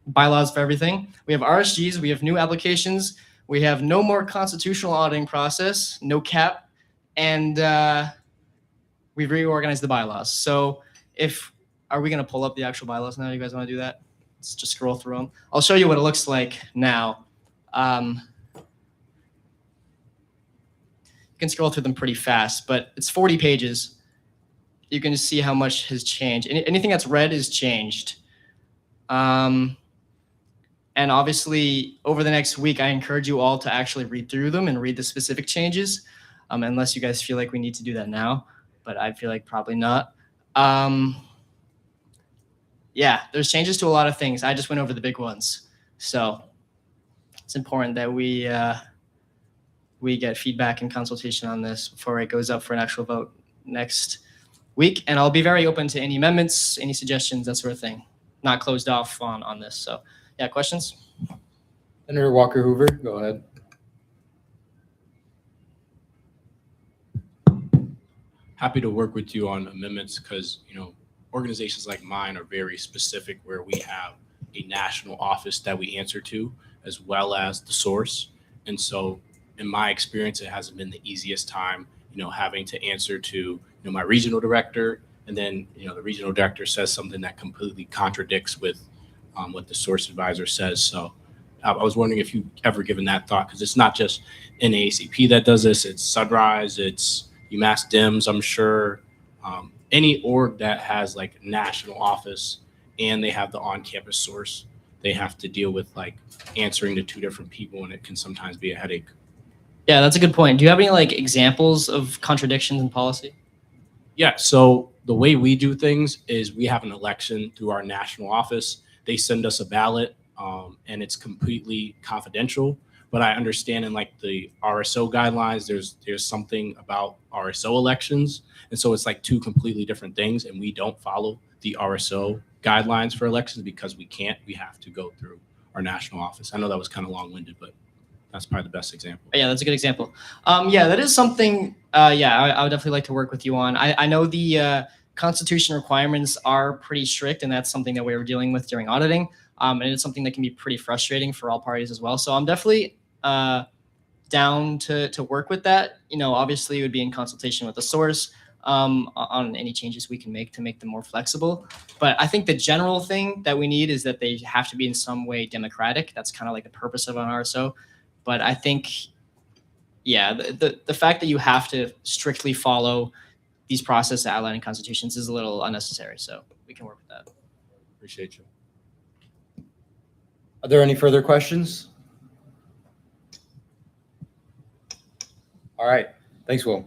[SPEAKER 16] bylaws for everything. We have RSGs, we have new applications, we have no more constitutional auditing process, no cap, and we've reorganized the bylaws. So are we gonna pull up the actual bylaws now? You guys wanna do that? Let's just scroll through them. I'll show you what it looks like now. You can scroll through them pretty fast, but it's 40 pages. You can just see how much has changed. Anything that's red is changed. And obviously, over the next week, I encourage you all to actually read through them and read the specific changes, unless you guys feel like we need to do that now, but I feel like probably not. Yeah, there's changes to a lot of things. I just went over the big ones. So it's important that we get feedback and consultation on this before it goes up for an actual vote next week. And I'll be very open to any amendments, any suggestions, that sort of thing. Not closed off on this. So yeah, questions?
[SPEAKER 1] Senator Walker Hoover, go ahead.
[SPEAKER 10] Happy to work with you on amendments because, organizations like mine are very specific where we have a national office that we answer to as well as the source. And so in my experience, it hasn't been the easiest time, having to answer to, my regional director. And then, the regional director says something that completely contradicts with what the source advisor says. So I was wondering if you've ever given that thought, because it's not just NAACP that does this, it's Sunrise, it's UMass DIMS, I'm sure. Any org that has like national office and they have the on-campus source, they have to deal with like answering to two different people, and it can sometimes be a headache.
[SPEAKER 16] Yeah, that's a good point. Do you have any like examples of contradictions in policy?
[SPEAKER 10] Yeah, so the way we do things is we have an election through our national office. They send us a ballot, and it's completely confidential. But I understand in like the RSO guidelines, there's something about RSO elections. And so it's like two completely different things. And we don't follow the RSO guidelines for elections because we can't. We have to go through our national office. I know that was kind of long-winded, but that's probably the best example.
[SPEAKER 16] Yeah, that's a good example. Yeah, that is something, I would definitely like to work with you on. I know the Constitution requirements are pretty strict, and that's something that we were dealing with during auditing. And it's something that can be pretty frustrating for all parties as well. So I'm definitely down to work with that. Obviously it would be in consultation with the source on any changes we can make to make them more flexible. But I think the general thing that we need is that they have to be in some way democratic. That's kind of like the purpose of an RSO. But I think, yeah, the fact that you have to strictly follow these processes outlined in constitutions is a little unnecessary. So we can work with that.
[SPEAKER 10] Appreciate you.
[SPEAKER 1] Are there any further questions? All right. Thanks, Will.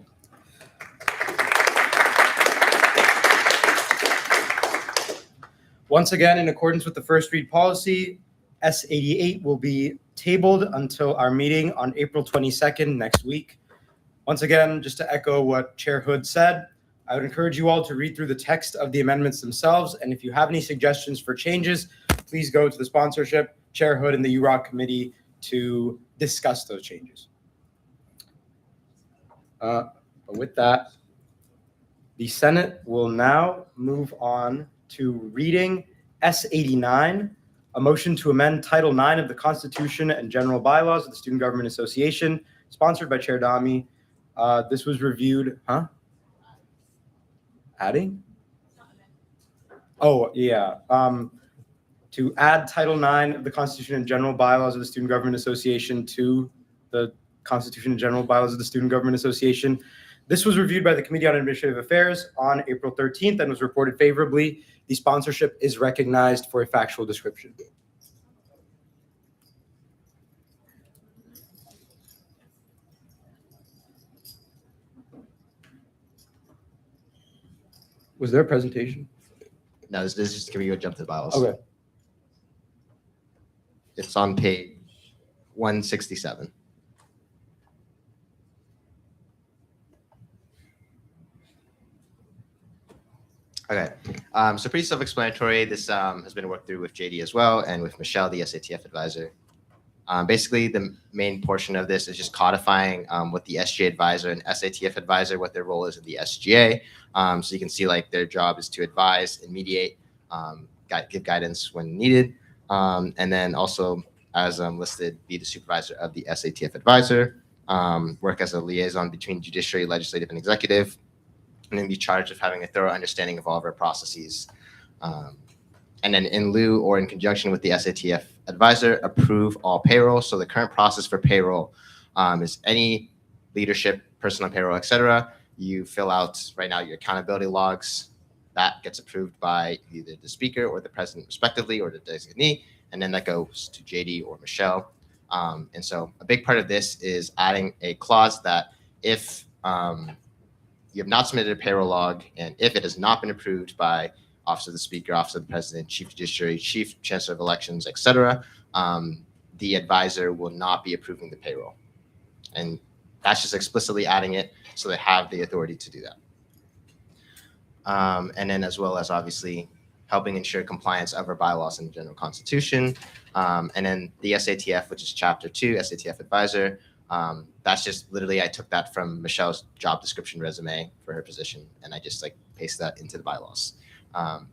[SPEAKER 1] Once again, in accordance with the first read policy, S88 will be tabled until our meeting on April 22nd next week. Once again, just to echo what Chair Hood said, I would encourage you all to read through the text of the amendments themselves. And if you have any suggestions for changes, please go to the sponsorship, Chair Hood, and the UROC committee to discuss those changes. But with that, the Senate will now move on to reading S89, a motion to amend Title IX of the Constitution and general bylaws of the Student Government Association, sponsored by Chair Dami. This was reviewed, Adding? Oh, yeah. To add Title IX of the Constitution and general bylaws of the Student Government Association to the Constitution and general bylaws of the Student Government Association. This was reviewed by the Committee on Administrative Affairs on April 13th and was reported favorably. The sponsorship is recognized for a factual description. Was there a presentation?
[SPEAKER 12] No, this is just giving you a jump to the bylaws.
[SPEAKER 1] Okay.
[SPEAKER 12] It's on page 167. Okay, so pretty self-explanatory. This has been worked through with JD as well and with Michelle, the SATF advisor. Basically, the main portion of this is just codifying what the SGA advisor and SATF advisor, what their role is in the SGA. So you can see like their job is to advise and mediate, give guidance when needed, and then also as listed, be the supervisor of the SATF advisor, work as a liaison between judiciary, legislative, and executive, and then be charged with having a thorough understanding of all of our processes. And then in lieu or in conjunction with the SATF advisor, approve all payroll. So the current process for payroll is any leadership, person on payroll, et cetera. You fill out right now your accountability logs. That gets approved by either the speaker or the president respectively, or the designee. And then that goes to JD or Michelle. And so a big part of this is adding a clause that if you have not submitted a payroll log, and if it has not been approved by Office of the Speaker, Office of the President, Chief Judiciary, Chief Chancellor of Elections, et cetera, the advisor will not be approving the payroll. And that's just explicitly adding it so they have the authority to do that. And then as well as obviously helping ensure compliance of our bylaws and general constitution. And then the SATF, which is Chapter 2, SATF Advisor. That's just literally, I took that from Michelle's job description resume for her position, and I just like pasted that into the bylaws.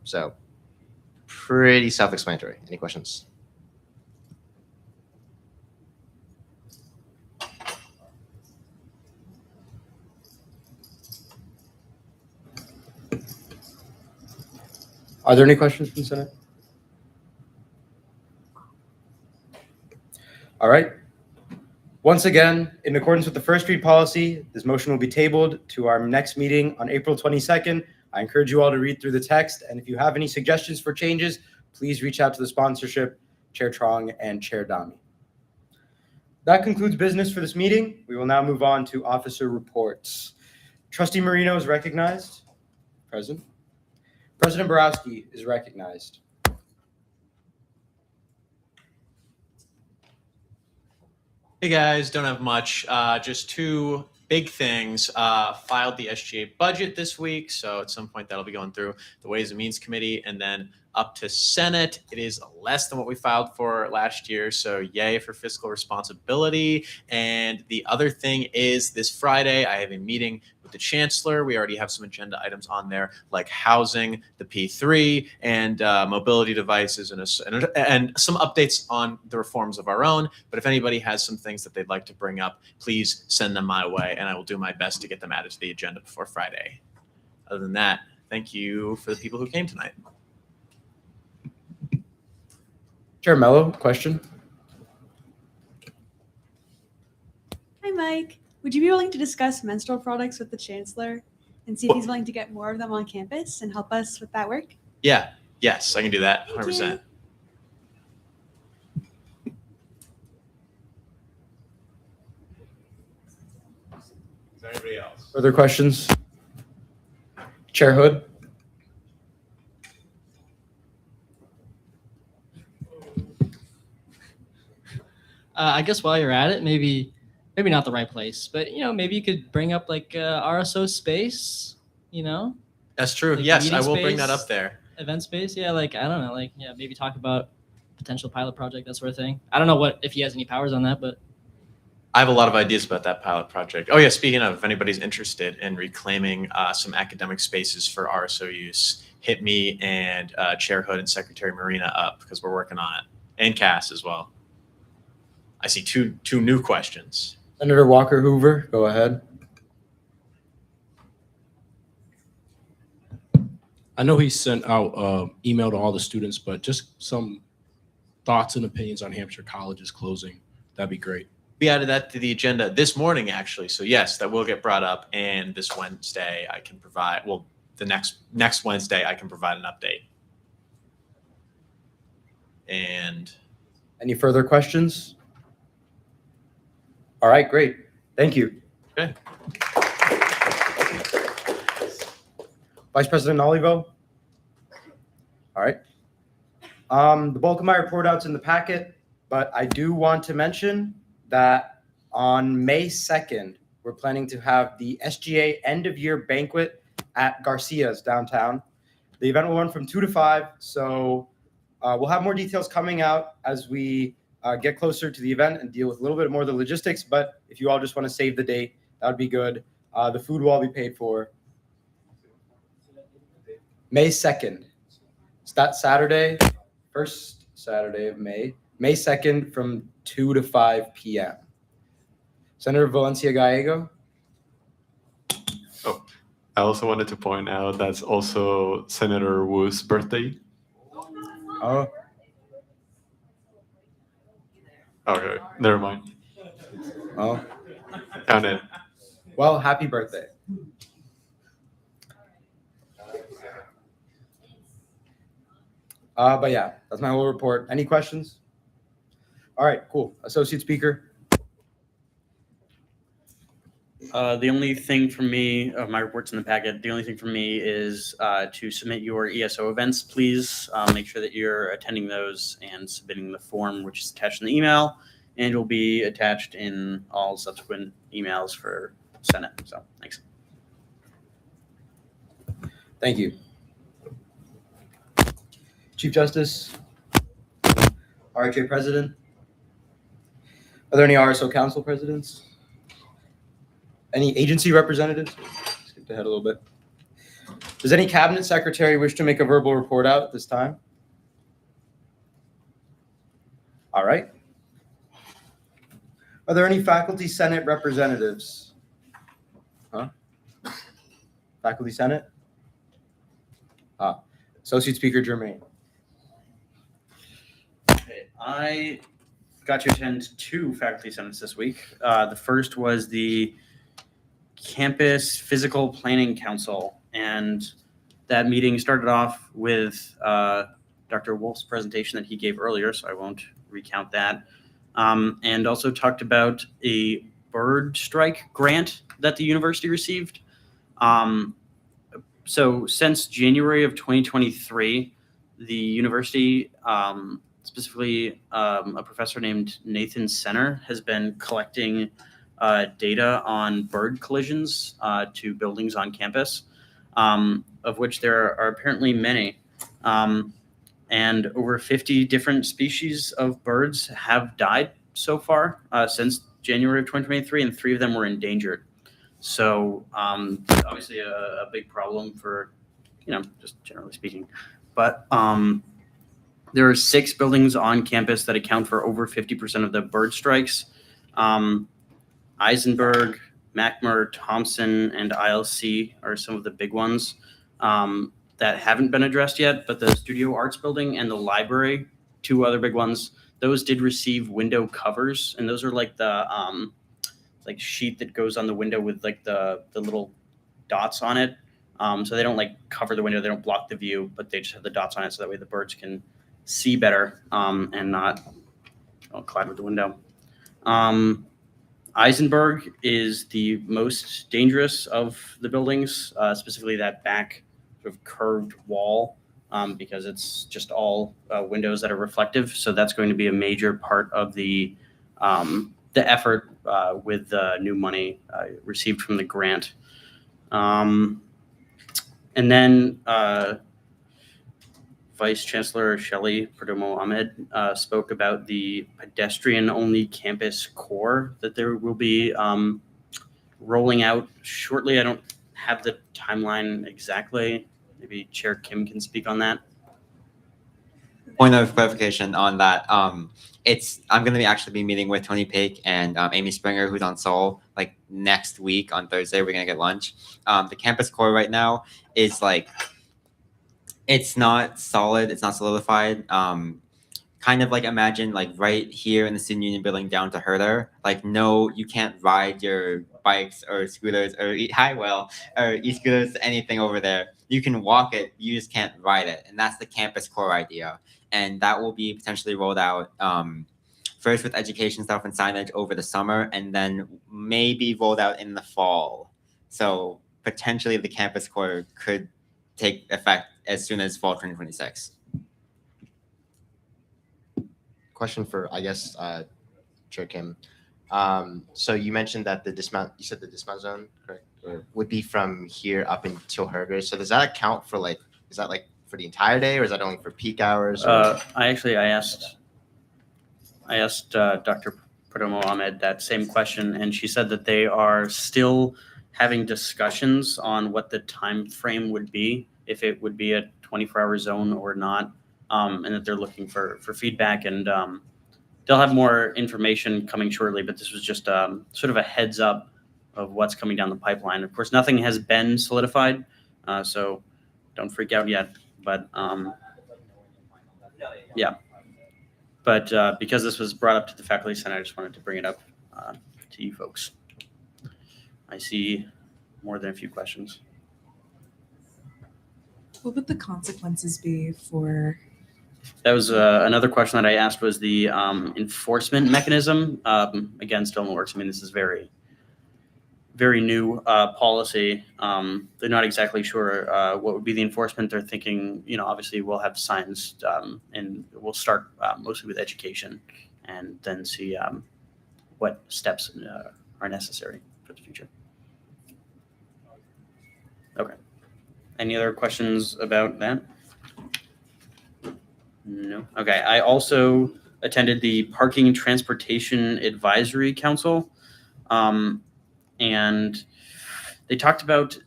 [SPEAKER 12] So pretty self-explanatory. Any questions?
[SPEAKER 1] Are there any questions from the Senate? All right. Once again, in accordance with the first read policy, this motion will be tabled to our next meeting on April 22nd. I encourage you all to read through the text, and if you have any suggestions for changes, please reach out to the sponsorship, Chair Trong and Chair Dami. That concludes business for this meeting. We will now move on to officer reports. Trustee Marino is recognized. Present. President Borowski is recognized.
[SPEAKER 15] Hey guys, don't have much. Just two big things. Filed the SGA budget this week, so at some point that'll be going through the Ways and Means Committee, and then up to Senate. It is less than what we filed for last year, so yay for fiscal responsibility. And the other thing is this Friday, I have a meeting with the Chancellor. We already have some agenda items on there, like housing, the P3, and mobility devices, and some updates on the reforms of our own. But if anybody has some things that they'd like to bring up, please send them my way, and I will do my best to get them added to the agenda before Friday. Other than that, thank you for the people who came tonight.
[SPEAKER 1] Chair Mello, question?
[SPEAKER 11] Hi, Mike. Would you be willing to discuss menstrual products with the Chancellor and see if he's willing to get more of them on campus and help us with that work?
[SPEAKER 15] Yeah, yes, I can do that, 100%.
[SPEAKER 3] Is there anybody else?
[SPEAKER 1] Further questions? Chair Hood?
[SPEAKER 16] I guess while you're at it, maybe not the right place, but maybe you could bring up like RSO space.
[SPEAKER 15] That's true.
[SPEAKER 16] Like
[SPEAKER 15] Yes, I
[SPEAKER 16] meeting
[SPEAKER 15] will bring that
[SPEAKER 16] space,
[SPEAKER 15] up there.
[SPEAKER 16] Event space, yeah. Like I don't know, like maybe talk about potential pilot project, that sort of thing. I don't know if he has any powers on that, but
[SPEAKER 15] I have a lot of ideas about that pilot project. Oh yeah, speaking of, if anybody's interested in reclaiming some academic spaces for RSO use, hit me and Chair Hood and Secretary Marina up, because we're working on it, and Cass as well. I see two new questions.
[SPEAKER 1] Senator Walker Hoover, go ahead.
[SPEAKER 10] I know he sent out email to all the students, but just some thoughts and opinions on Hampshire College's closing. That'd be great.
[SPEAKER 15] We added that to the agenda this morning, actually. So yes, that will get brought up. And this Wednesday, I can provide. Well, the next Wednesday, I can provide an update. And
[SPEAKER 1] any further questions? All right, great. Thank you.
[SPEAKER 15] Okay.
[SPEAKER 1] Vice President Olivo? All right. The bulk of my report out's in the packet, but I do want to mention that on May 2nd, we're planning to have the SGA end of year banquet at Garcia's downtown. The event will run from 2 to 5, so we'll have more details coming out as we get closer to the event and deal with a little bit more of the logistics. But if you all just want to save the date, that would be good. The food will all be paid for. May 2nd. It's that Saturday, first Saturday of May. May 2nd from 2 to 5 p.m. Senator Valencia Gallego?
[SPEAKER 17] Oh, I also wanted to point out that's also Senator Wu's birthday.
[SPEAKER 1] Oh.
[SPEAKER 17] Okay, never mind.
[SPEAKER 1] Oh.
[SPEAKER 17] Count it.
[SPEAKER 1] Well, happy birthday. But yeah, that's my whole report. Any questions? All right, cool. Associate Speaker.
[SPEAKER 7] The only thing from me, my report's in the packet, the only thing from me is to submit your ESO events, please. Make sure that you're attending those and submitting the form, which is attached in the email, and will be attached in all subsequent emails for Senate. So, thanks.
[SPEAKER 1] Thank you. Chief Justice, RHA President. Are there any RSO Council Presidents? Any agency representatives? Skip ahead a little bit. Does any Cabinet Secretary wish to make a verbal report out at this time? All right. Are there any Faculty Senate representatives? Faculty Senate? Associate Speaker Germain.
[SPEAKER 7] Okay, I got to attend 2 faculty senates this week. The first was the Campus Physical Planning Council, and that meeting started off with Dr. Wolf's presentation that he gave earlier, so I won't recount that, and also talked about a bird strike grant that the university received. So since January of 2023, the university, specifically a professor named Nathan Senner, has been collecting data on bird collisions to buildings on campus, of which there are apparently many. And over 50 different species of birds have died so far since January of 2023, and 3 of them were endangered. So obviously a big problem for, just generally speaking. But there are 6 buildings on campus that account for over 50% of the bird strikes. Eisenberg, McMurr, Thompson, and ILC are some of the big ones that haven't been addressed yet, but the Studio Arts building and the library, 2 other big ones, those did receive window covers, and those are like the like sheet that goes on the window with like the little dots on it. So they don't like cover the window, they don't block the view, but they just have the dots on it so that way the birds can see better and not collide with the window. Eisenberg is the most dangerous of the buildings, specifically that back sort of curved wall, because it's just all windows that are reflective. So that's going to be a major part of the effort with the new money received from the grant. And then Vice Chancellor Shelley Perdomo Ahmed spoke about the pedestrian-only campus core that there will be rolling out shortly. I don't have the timeline exactly. Maybe Chair Kim can speak on that.
[SPEAKER 8] Point of clarification on that. I'm going to actually be meeting with Tony Pake and Amy Springer, who's on Seoul, like next week on Thursday. We're going to get lunch. The campus core right now is like, it's not solid. It's not solidified. Kind of like imagine like right here in the Student Union building down to Herder. Like, no, you can't ride your bikes or scooters or e-scooters, anything over there. You can walk it, you just can't ride it. And that's the campus core idea. And that will be potentially rolled out first with education stuff and signage over the summer, and then maybe rolled out in the fall. So potentially the campus core could take effect as soon as fall 2026.
[SPEAKER 12] Question for, I guess, Chair Kim. So you mentioned that the dismount zone, correct, or would be from here up until Herger. So does that account for is that for the entire day, or is that only for peak hours?
[SPEAKER 7] I asked Dr. Perdomo Ahmed that same question, and she said that they are still having discussions on what the time frame would be, if it would be a 24-hour zone or not, and that they're looking for feedback, and they'll have more information coming shortly, but this was just sort of a heads up of what's coming down the pipeline. Of course, nothing has been solidified, so don't freak out yet, but yeah. But because this was brought up to the Faculty Senate, I just wanted to bring it up to you folks. I see more than a few questions.
[SPEAKER 18] What would the consequences be for?
[SPEAKER 7] That was another question that I asked, was the enforcement mechanism. Again, still in the works. I mean, this is very, very new policy. They're not exactly sure what would be the enforcement. They're thinking, obviously we'll have signs and we'll start mostly with education and then see what steps are necessary for the future. Okay. Any other questions about that? No. Okay. I also attended the Parking and Transportation Advisory Council, and they talked about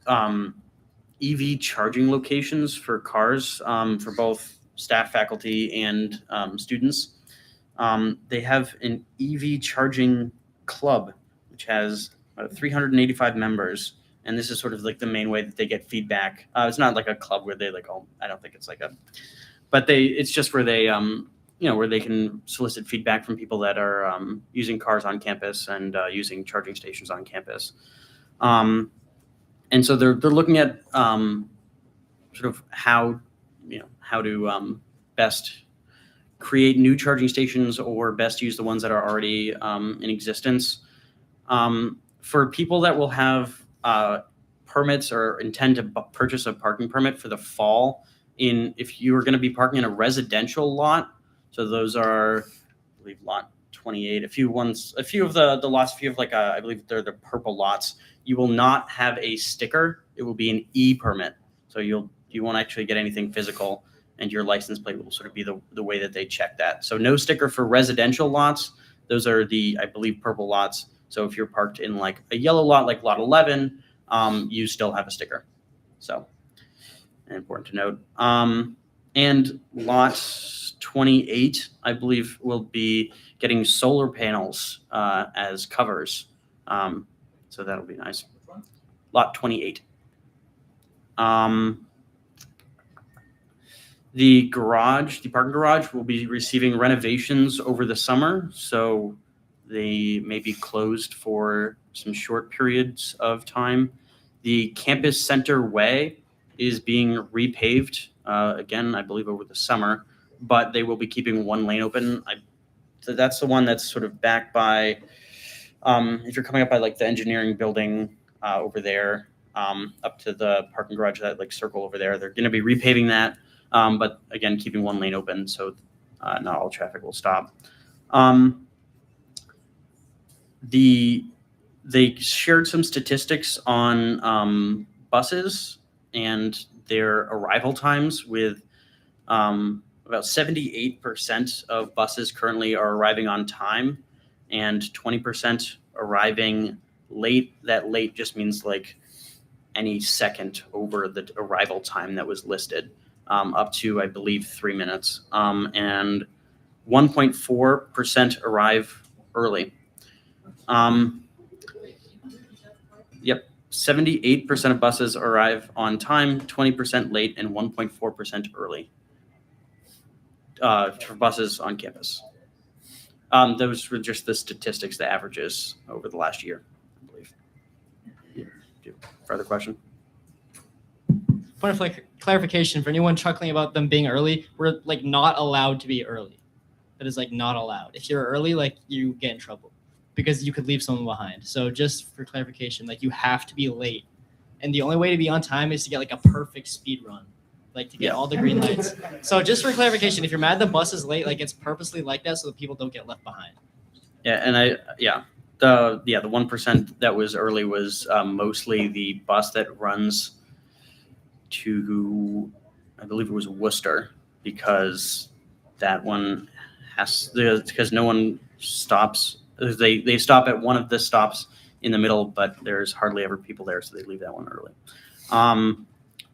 [SPEAKER 7] EV charging locations for cars for both staff, faculty, and students. They have an EV charging club, which has 385 members. And this is sort of like the main way that they get feedback. It's not like a club where they like, oh, I don't think it's like a, but it's just where they, where they can solicit feedback from people that are using cars on campus and using charging stations on campus. And so they're looking at sort of how to best create new charging stations or best use the ones that are already in existence. For people that will have permits or intend to purchase a parking permit for the fall, if you are going to be parking in a residential lot, so those are, I believe, lot 28. A few of the lots, if you have I believe they're the purple lots, you will not have a sticker. It will be an e-permit, so you won't actually get anything physical, and your license plate will sort of be the way that they check that. So no sticker for residential lots. Those are the, I believe, purple lots. So if you're parked in like a yellow lot, like lot 11, you still have a sticker. So important to note. And lot 28, I believe, will be getting solar panels as covers. So that'll be nice. Lot 28. The parking garage will be receiving renovations over the summer. So they may be closed for some short periods of time. The campus center way is being repaved again, I believe, over the summer, but they will be keeping one lane open. So that's the one that's sort of back by, if you're coming up by like the engineering building over there, up to the parking garage, that like circle over there. They're going to be repaving that, but again, keeping one lane open so not all traffic will stop. They shared some statistics on buses and their arrival times with about 78% of buses currently are arriving on time and 20% arriving late. That late just means like any second over the arrival time that was listed, up to, I believe, 3 minutes. And 1.4% arrive early. Yep, 78% of buses arrive on time, 20% late, and 1.4% early for buses on campus. Those were just the statistics, the averages over the last year, I believe. Further question?
[SPEAKER 16] Point of clarification for anyone chuckling about them being early, we're like not allowed to be early. That is like not allowed. If you're early, like you get in trouble because you could leave someone behind. So just for clarification, like you have to be late. And the only way to be on time is to get like a perfect speed run, like to get all the green lights. So just for clarification, if you're mad the bus is late, like it's purposely like that so that people don't get left behind.
[SPEAKER 7] Yeah, and the 1% that was early was mostly the bus that runs to, I believe it was Worcester, because that one because no one stops. They stop at one of the stops in the middle, but there's hardly ever people there, so they leave that one early.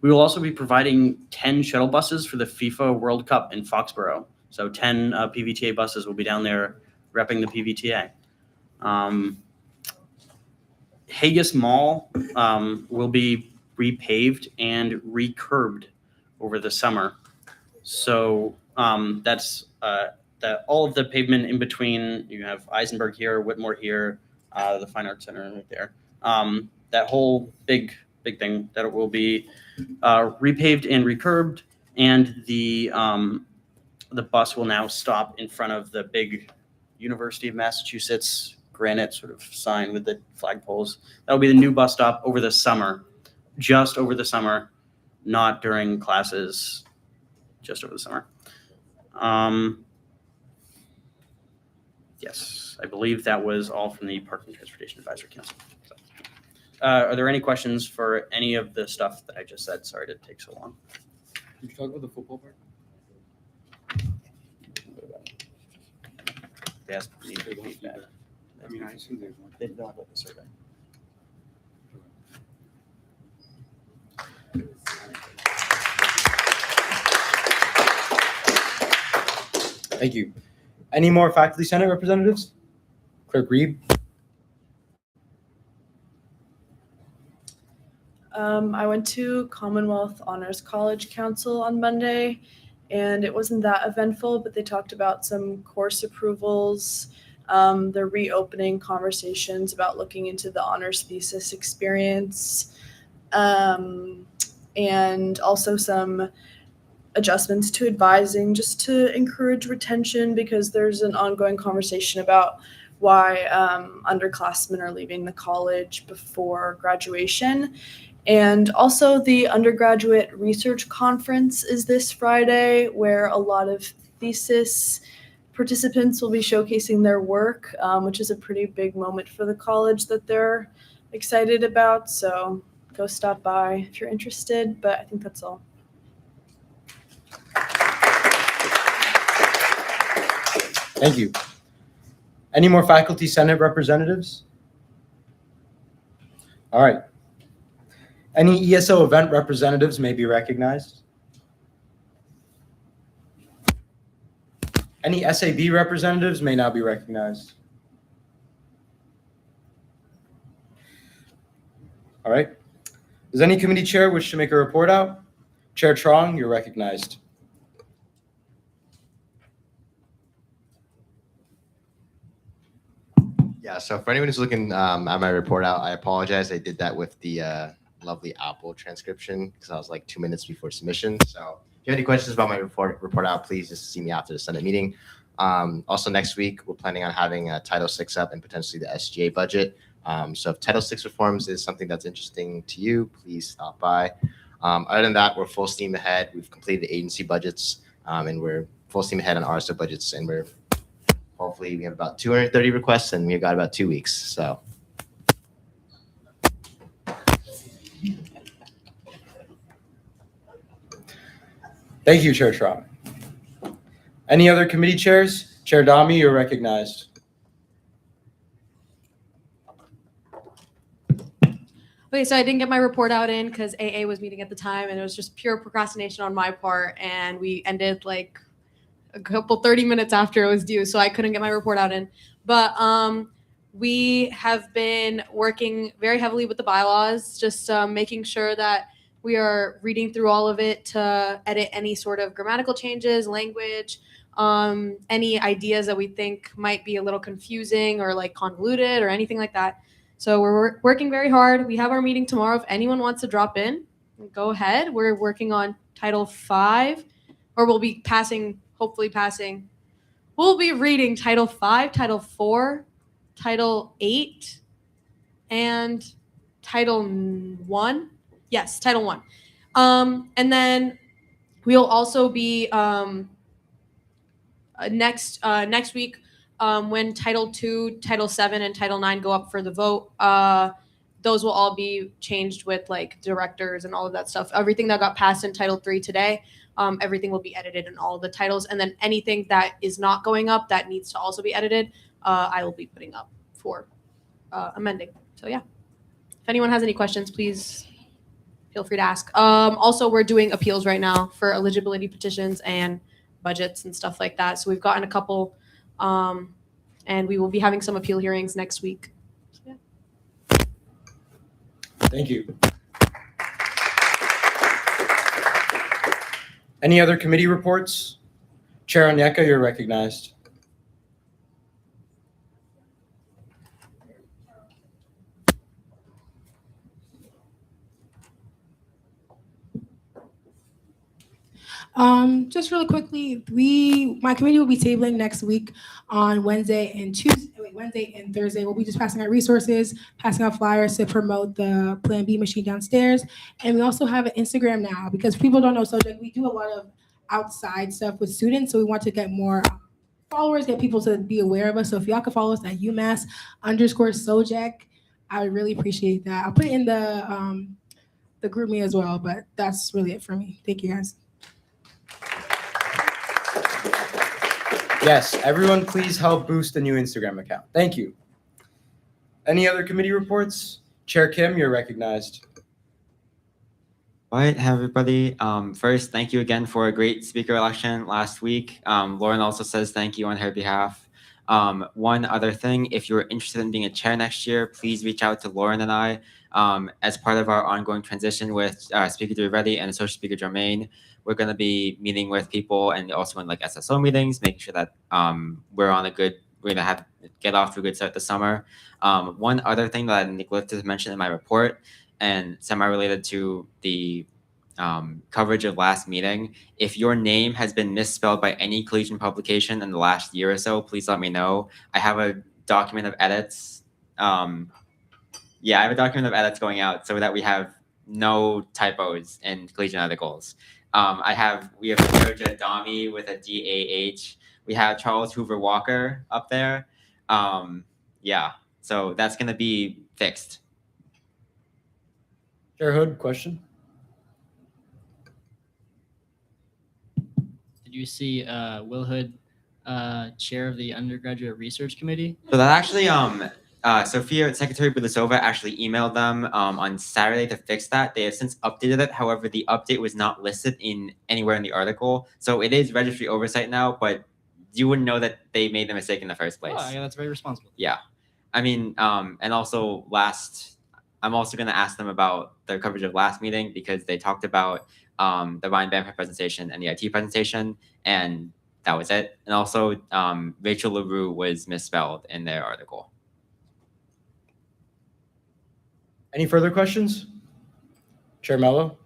[SPEAKER 7] We will also be providing 10 shuttle buses for the FIFA World Cup in Foxborough. So 10 PVTA buses will be down there repping the PVTA. Haggis Mall will be repaved and recurbed over the summer. So that's that all of the pavement in between. You have Eisenberg here, Whitmore here, the Fine Arts Center right there. That whole big thing that it will be repaved and recurbed, and the bus will now stop in front of the big University of Massachusetts granite sort of sign with the flagpoles. That will be the new bus stop over the summer, just over the summer, not during classes, just over the summer. Yes, I believe that was all from the Park and Transportation Advisory Council. So, are there any questions for any of the stuff that I just said? Sorry to take so long.
[SPEAKER 2] Did you talk about the football part?
[SPEAKER 7] They asked for feedback.
[SPEAKER 3] I mean, I assume they want.
[SPEAKER 7] They don't have the survey.
[SPEAKER 1] Thank you. Any more faculty senate representatives? Clerk Reed?
[SPEAKER 19] I went to Commonwealth Honors College Council on Monday, and it wasn't that eventful, but they talked about some course approvals, the reopening conversations about looking into the honors thesis experience, and also some adjustments to advising just to encourage retention, because there's an ongoing conversation about why underclassmen are leaving the college before graduation. And also the undergraduate research conference is this Friday, where a lot of thesis participants will be showcasing their work, which is a pretty big moment for the college that they're excited about. So go stop by if you're interested, but I think that's all.
[SPEAKER 1] Thank you. Any more faculty senate representatives? All right. Any ESO event representatives may be recognized. Any SAB representatives may now be recognized. All right. Does any committee chair wish to make a report out? Chair Trong, you're recognized.
[SPEAKER 12] Yeah, so for anyone who's looking at my report out, I apologize. I did that with the lovely Apple transcription because I was like 2 minutes before submission. So if you have any questions about my report out, please just see me after the Senate meeting. Also next week, we're planning on having Title VI up and potentially the SGA budget. So if Title VI reforms is something that's interesting to you, please stop by. Other than that, we're full steam ahead. We've completed agency budgets and we're full steam ahead on RSO budgets, and hopefully we have about 230 requests and we've got about 2 weeks. So.
[SPEAKER 1] Thank you, Chair Schramm. Any other committee chairs? Chair Dami, you're recognized.
[SPEAKER 6] Okay, so I didn't get my report out in because AA was meeting at the time, and it was just pure procrastination on my part, and we ended like a couple 30 minutes after it was due, so I couldn't get my report out in. But we have been working very heavily with the bylaws, just making sure that we are reading through all of it to edit any sort of grammatical changes, language, any ideas that we think might be a little confusing or like convoluted or anything like that. So we're working very hard. We have our meeting tomorrow. If anyone wants to drop in, go ahead. We're working on Title V, or we'll be hopefully passing. We'll be reading Title V, Title IV, Title VIII, and Title I. Yes, Title I. And then we'll also be next week when Title II, Title VII, and Title IX go up for the vote. Those will all be changed with like directors and all of that stuff. Everything that got passed in Title III today, everything will be edited in all of the titles. And then anything that is not going up that needs to also be edited, I will be putting up for amending. So yeah, if anyone has any questions, please feel free to ask. Also, we're doing appeals right now for eligibility petitions and budgets and stuff like that. So we've gotten a couple, and we will be having some appeal hearings next week. So, yeah.
[SPEAKER 1] Thank you. Any other committee reports? Chair Onyeka, you're recognized.
[SPEAKER 5] Just really quickly, my committee will be tabling next week on Wednesday and Thursday. We'll be just passing out resources, passing out flyers to promote the Plan B machine downstairs. And we also have an Instagram now, because people don't know Sojek. We do a lot of outside stuff with students, so we want to get more followers, get people to be aware of us. So if y'all can follow us at UMass_Sojek, I would really appreciate that. I'll put it in the group me as well, but that's really it for me. Thank you, guys.
[SPEAKER 1] Yes, everyone please help boost the new Instagram account. Thank you. Any other committee reports? Chair Kim, you're recognized.
[SPEAKER 8] All right, everybody. First, thank you again for a great speaker election last week. Lauren also says thank you on her behalf. One other thing, if you're interested in being a chair next year, please reach out to Lauren and I. As part of our ongoing transition with Speaker Duretti and Associate Speaker Germain, we're going to be meeting with people and also in like SSO meetings, making sure that we're going to get off to a good start this summer. One other thing that I neglected to mention in my report, and semi-related to the coverage of last meeting, if your name has been misspelled by any collegiate publication in the last year or so, please let me know. I have a document of edits. I have a document of edits going out so that we have no typos in collegiate articles. We have Georgia Dami with a DAH. We have Charles Hoover Walker up there. So that's going to be fixed.
[SPEAKER 1] Chair Hood, question?
[SPEAKER 20] Did you see Will Hood, chair of the undergraduate research committee?
[SPEAKER 8] So that actually, Sophia, Secretary Bulisova actually emailed them on Saturday to fix that. They have since updated it. However, the update was not listed anywhere in the article. So it is registry oversight now, but you wouldn't know that they made the mistake in the first place.
[SPEAKER 20] Oh, yeah, that's very responsible.
[SPEAKER 8] Yeah. I mean, and also I'm also going to ask them about their coverage of last meeting because they talked about the Ryan Bamford presentation and the IT presentation, and that was it. And also, Rachel LaRue was misspelled in their article.
[SPEAKER 1] Any further questions? Chair Mello?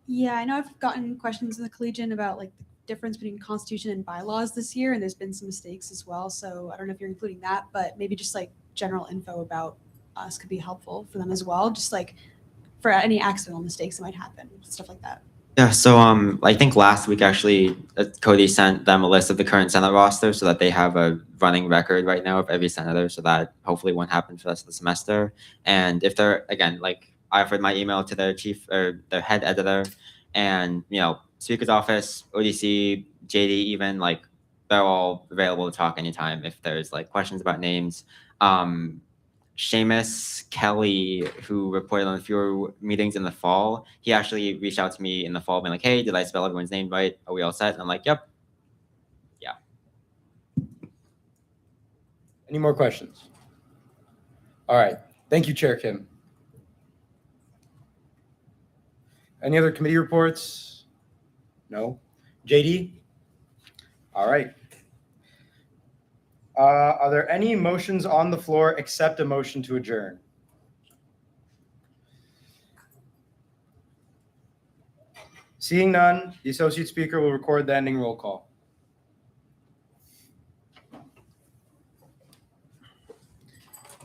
[SPEAKER 11] Yeah, I know I've gotten questions in the collegiate about like the difference between constitution and bylaws this year, and there's been some mistakes as well. So I don't know if you're including that, but maybe just like general info about us could be helpful for them as well. Just like for any accidental mistakes that might happen, stuff like that.
[SPEAKER 8] Yeah, so I think last week actually Cody sent them a list of the current Senate roster so that they have a running record right now of every senator, so that hopefully won't happen for the rest of the semester. And if they're, again, like I offered my email to their chief or their head editor, and Speaker's office, ODC, JD, even like they're all available to talk anytime if there's like questions about names. Seamus Kelly, who reported on a few meetings in the fall, he actually reached out to me in the fall, being like, "Hey, did I spell everyone's name right? Are we all set?" And I'm like, "Yep." Yeah.
[SPEAKER 1] Any more questions? All right. Thank you, Chair Kim. Any other committee reports? No. JD? All right. Are there any motions on the floor except a motion to adjourn? Seeing none, the Associate Speaker will record the ending roll call.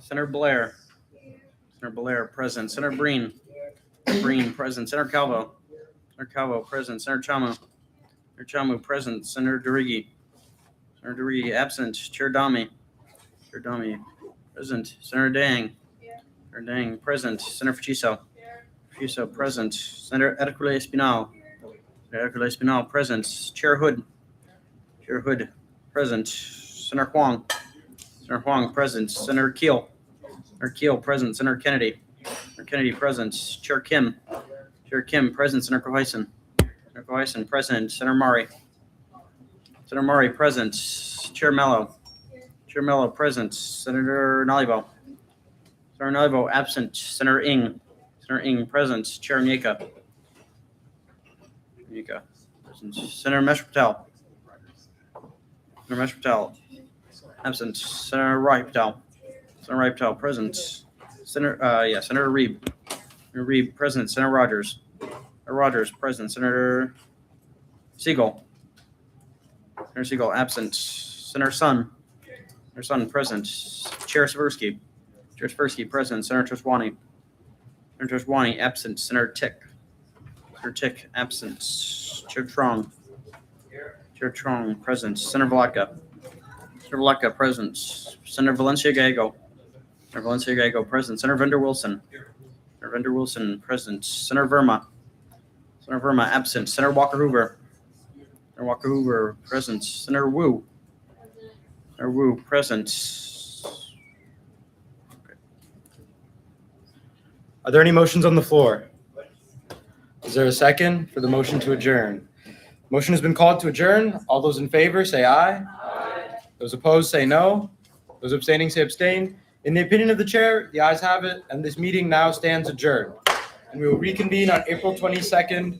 [SPEAKER 7] Senator Blair. Senator Blair, present. Senator Breen. Breen, present. Senator Calvo. Senator Calvo, present. Senator Chamu. Senator Chamu, present. Senator DeRiggi. Senator DeRiggi, absent. Chair Dami. Chair Dami, present. Senator Dang. Senator Dang, present. Senator Fuchiso. Fuchiso, present. Senator Edicule Espinal. Senator Edicule Espinal, present. Chair Hood. Chair Hood, present. Senator Huang. Senator Huang, present. Senator Keel. Senator Keel, present. Senator Kennedy. Senator Kennedy, present. Chair Kim. Chair Kim, present. Senator Cohison. Senator Cohison, present. Senator Murray. Senator Murray, present. Chair Mello. Chair Mello, present. Senator Nalivo. Senator Nalivo, absent. Senator Ng. Senator Ng, present. Chair Nyeka. Nyeka, present. Senator Mesh Patel. Senator Mesh Patel, absent. Senator Rai Patel. Senator Rai Patel, present. Senator Reeb. Senator Reeb, present. Senator Rogers. Senator Rogers, present. Senator Siegel. Senator Siegel, absent. Senator Sun. Senator Sun, present. Chair Seversky. Chair Seversky, present. Senator Toswani. Senator Toswani, absent. Senator Tick. Senator Tick, absent. Chair Trong. Chair Trong, present. Senator Valatka. Senator Valatka, present. Senator Valencia Gallego. Senator Valencia Gallego, present. Senator Vender Wilson. Senator Vender Wilson, present. Senator Verma. Senator Verma, absent. Senator Walker Hoover. Senator Walker Hoover, present. Senator Wu. Senator Wu, present.
[SPEAKER 1] Are there any motions on the floor? Is there a second for the motion to adjourn? Motion has been called to adjourn. All those in favor say aye. Those opposed say no. Those abstaining say abstain. In the opinion of the chair, the ayes have it, and this meeting now stands adjourned. And we will reconvene on April 22nd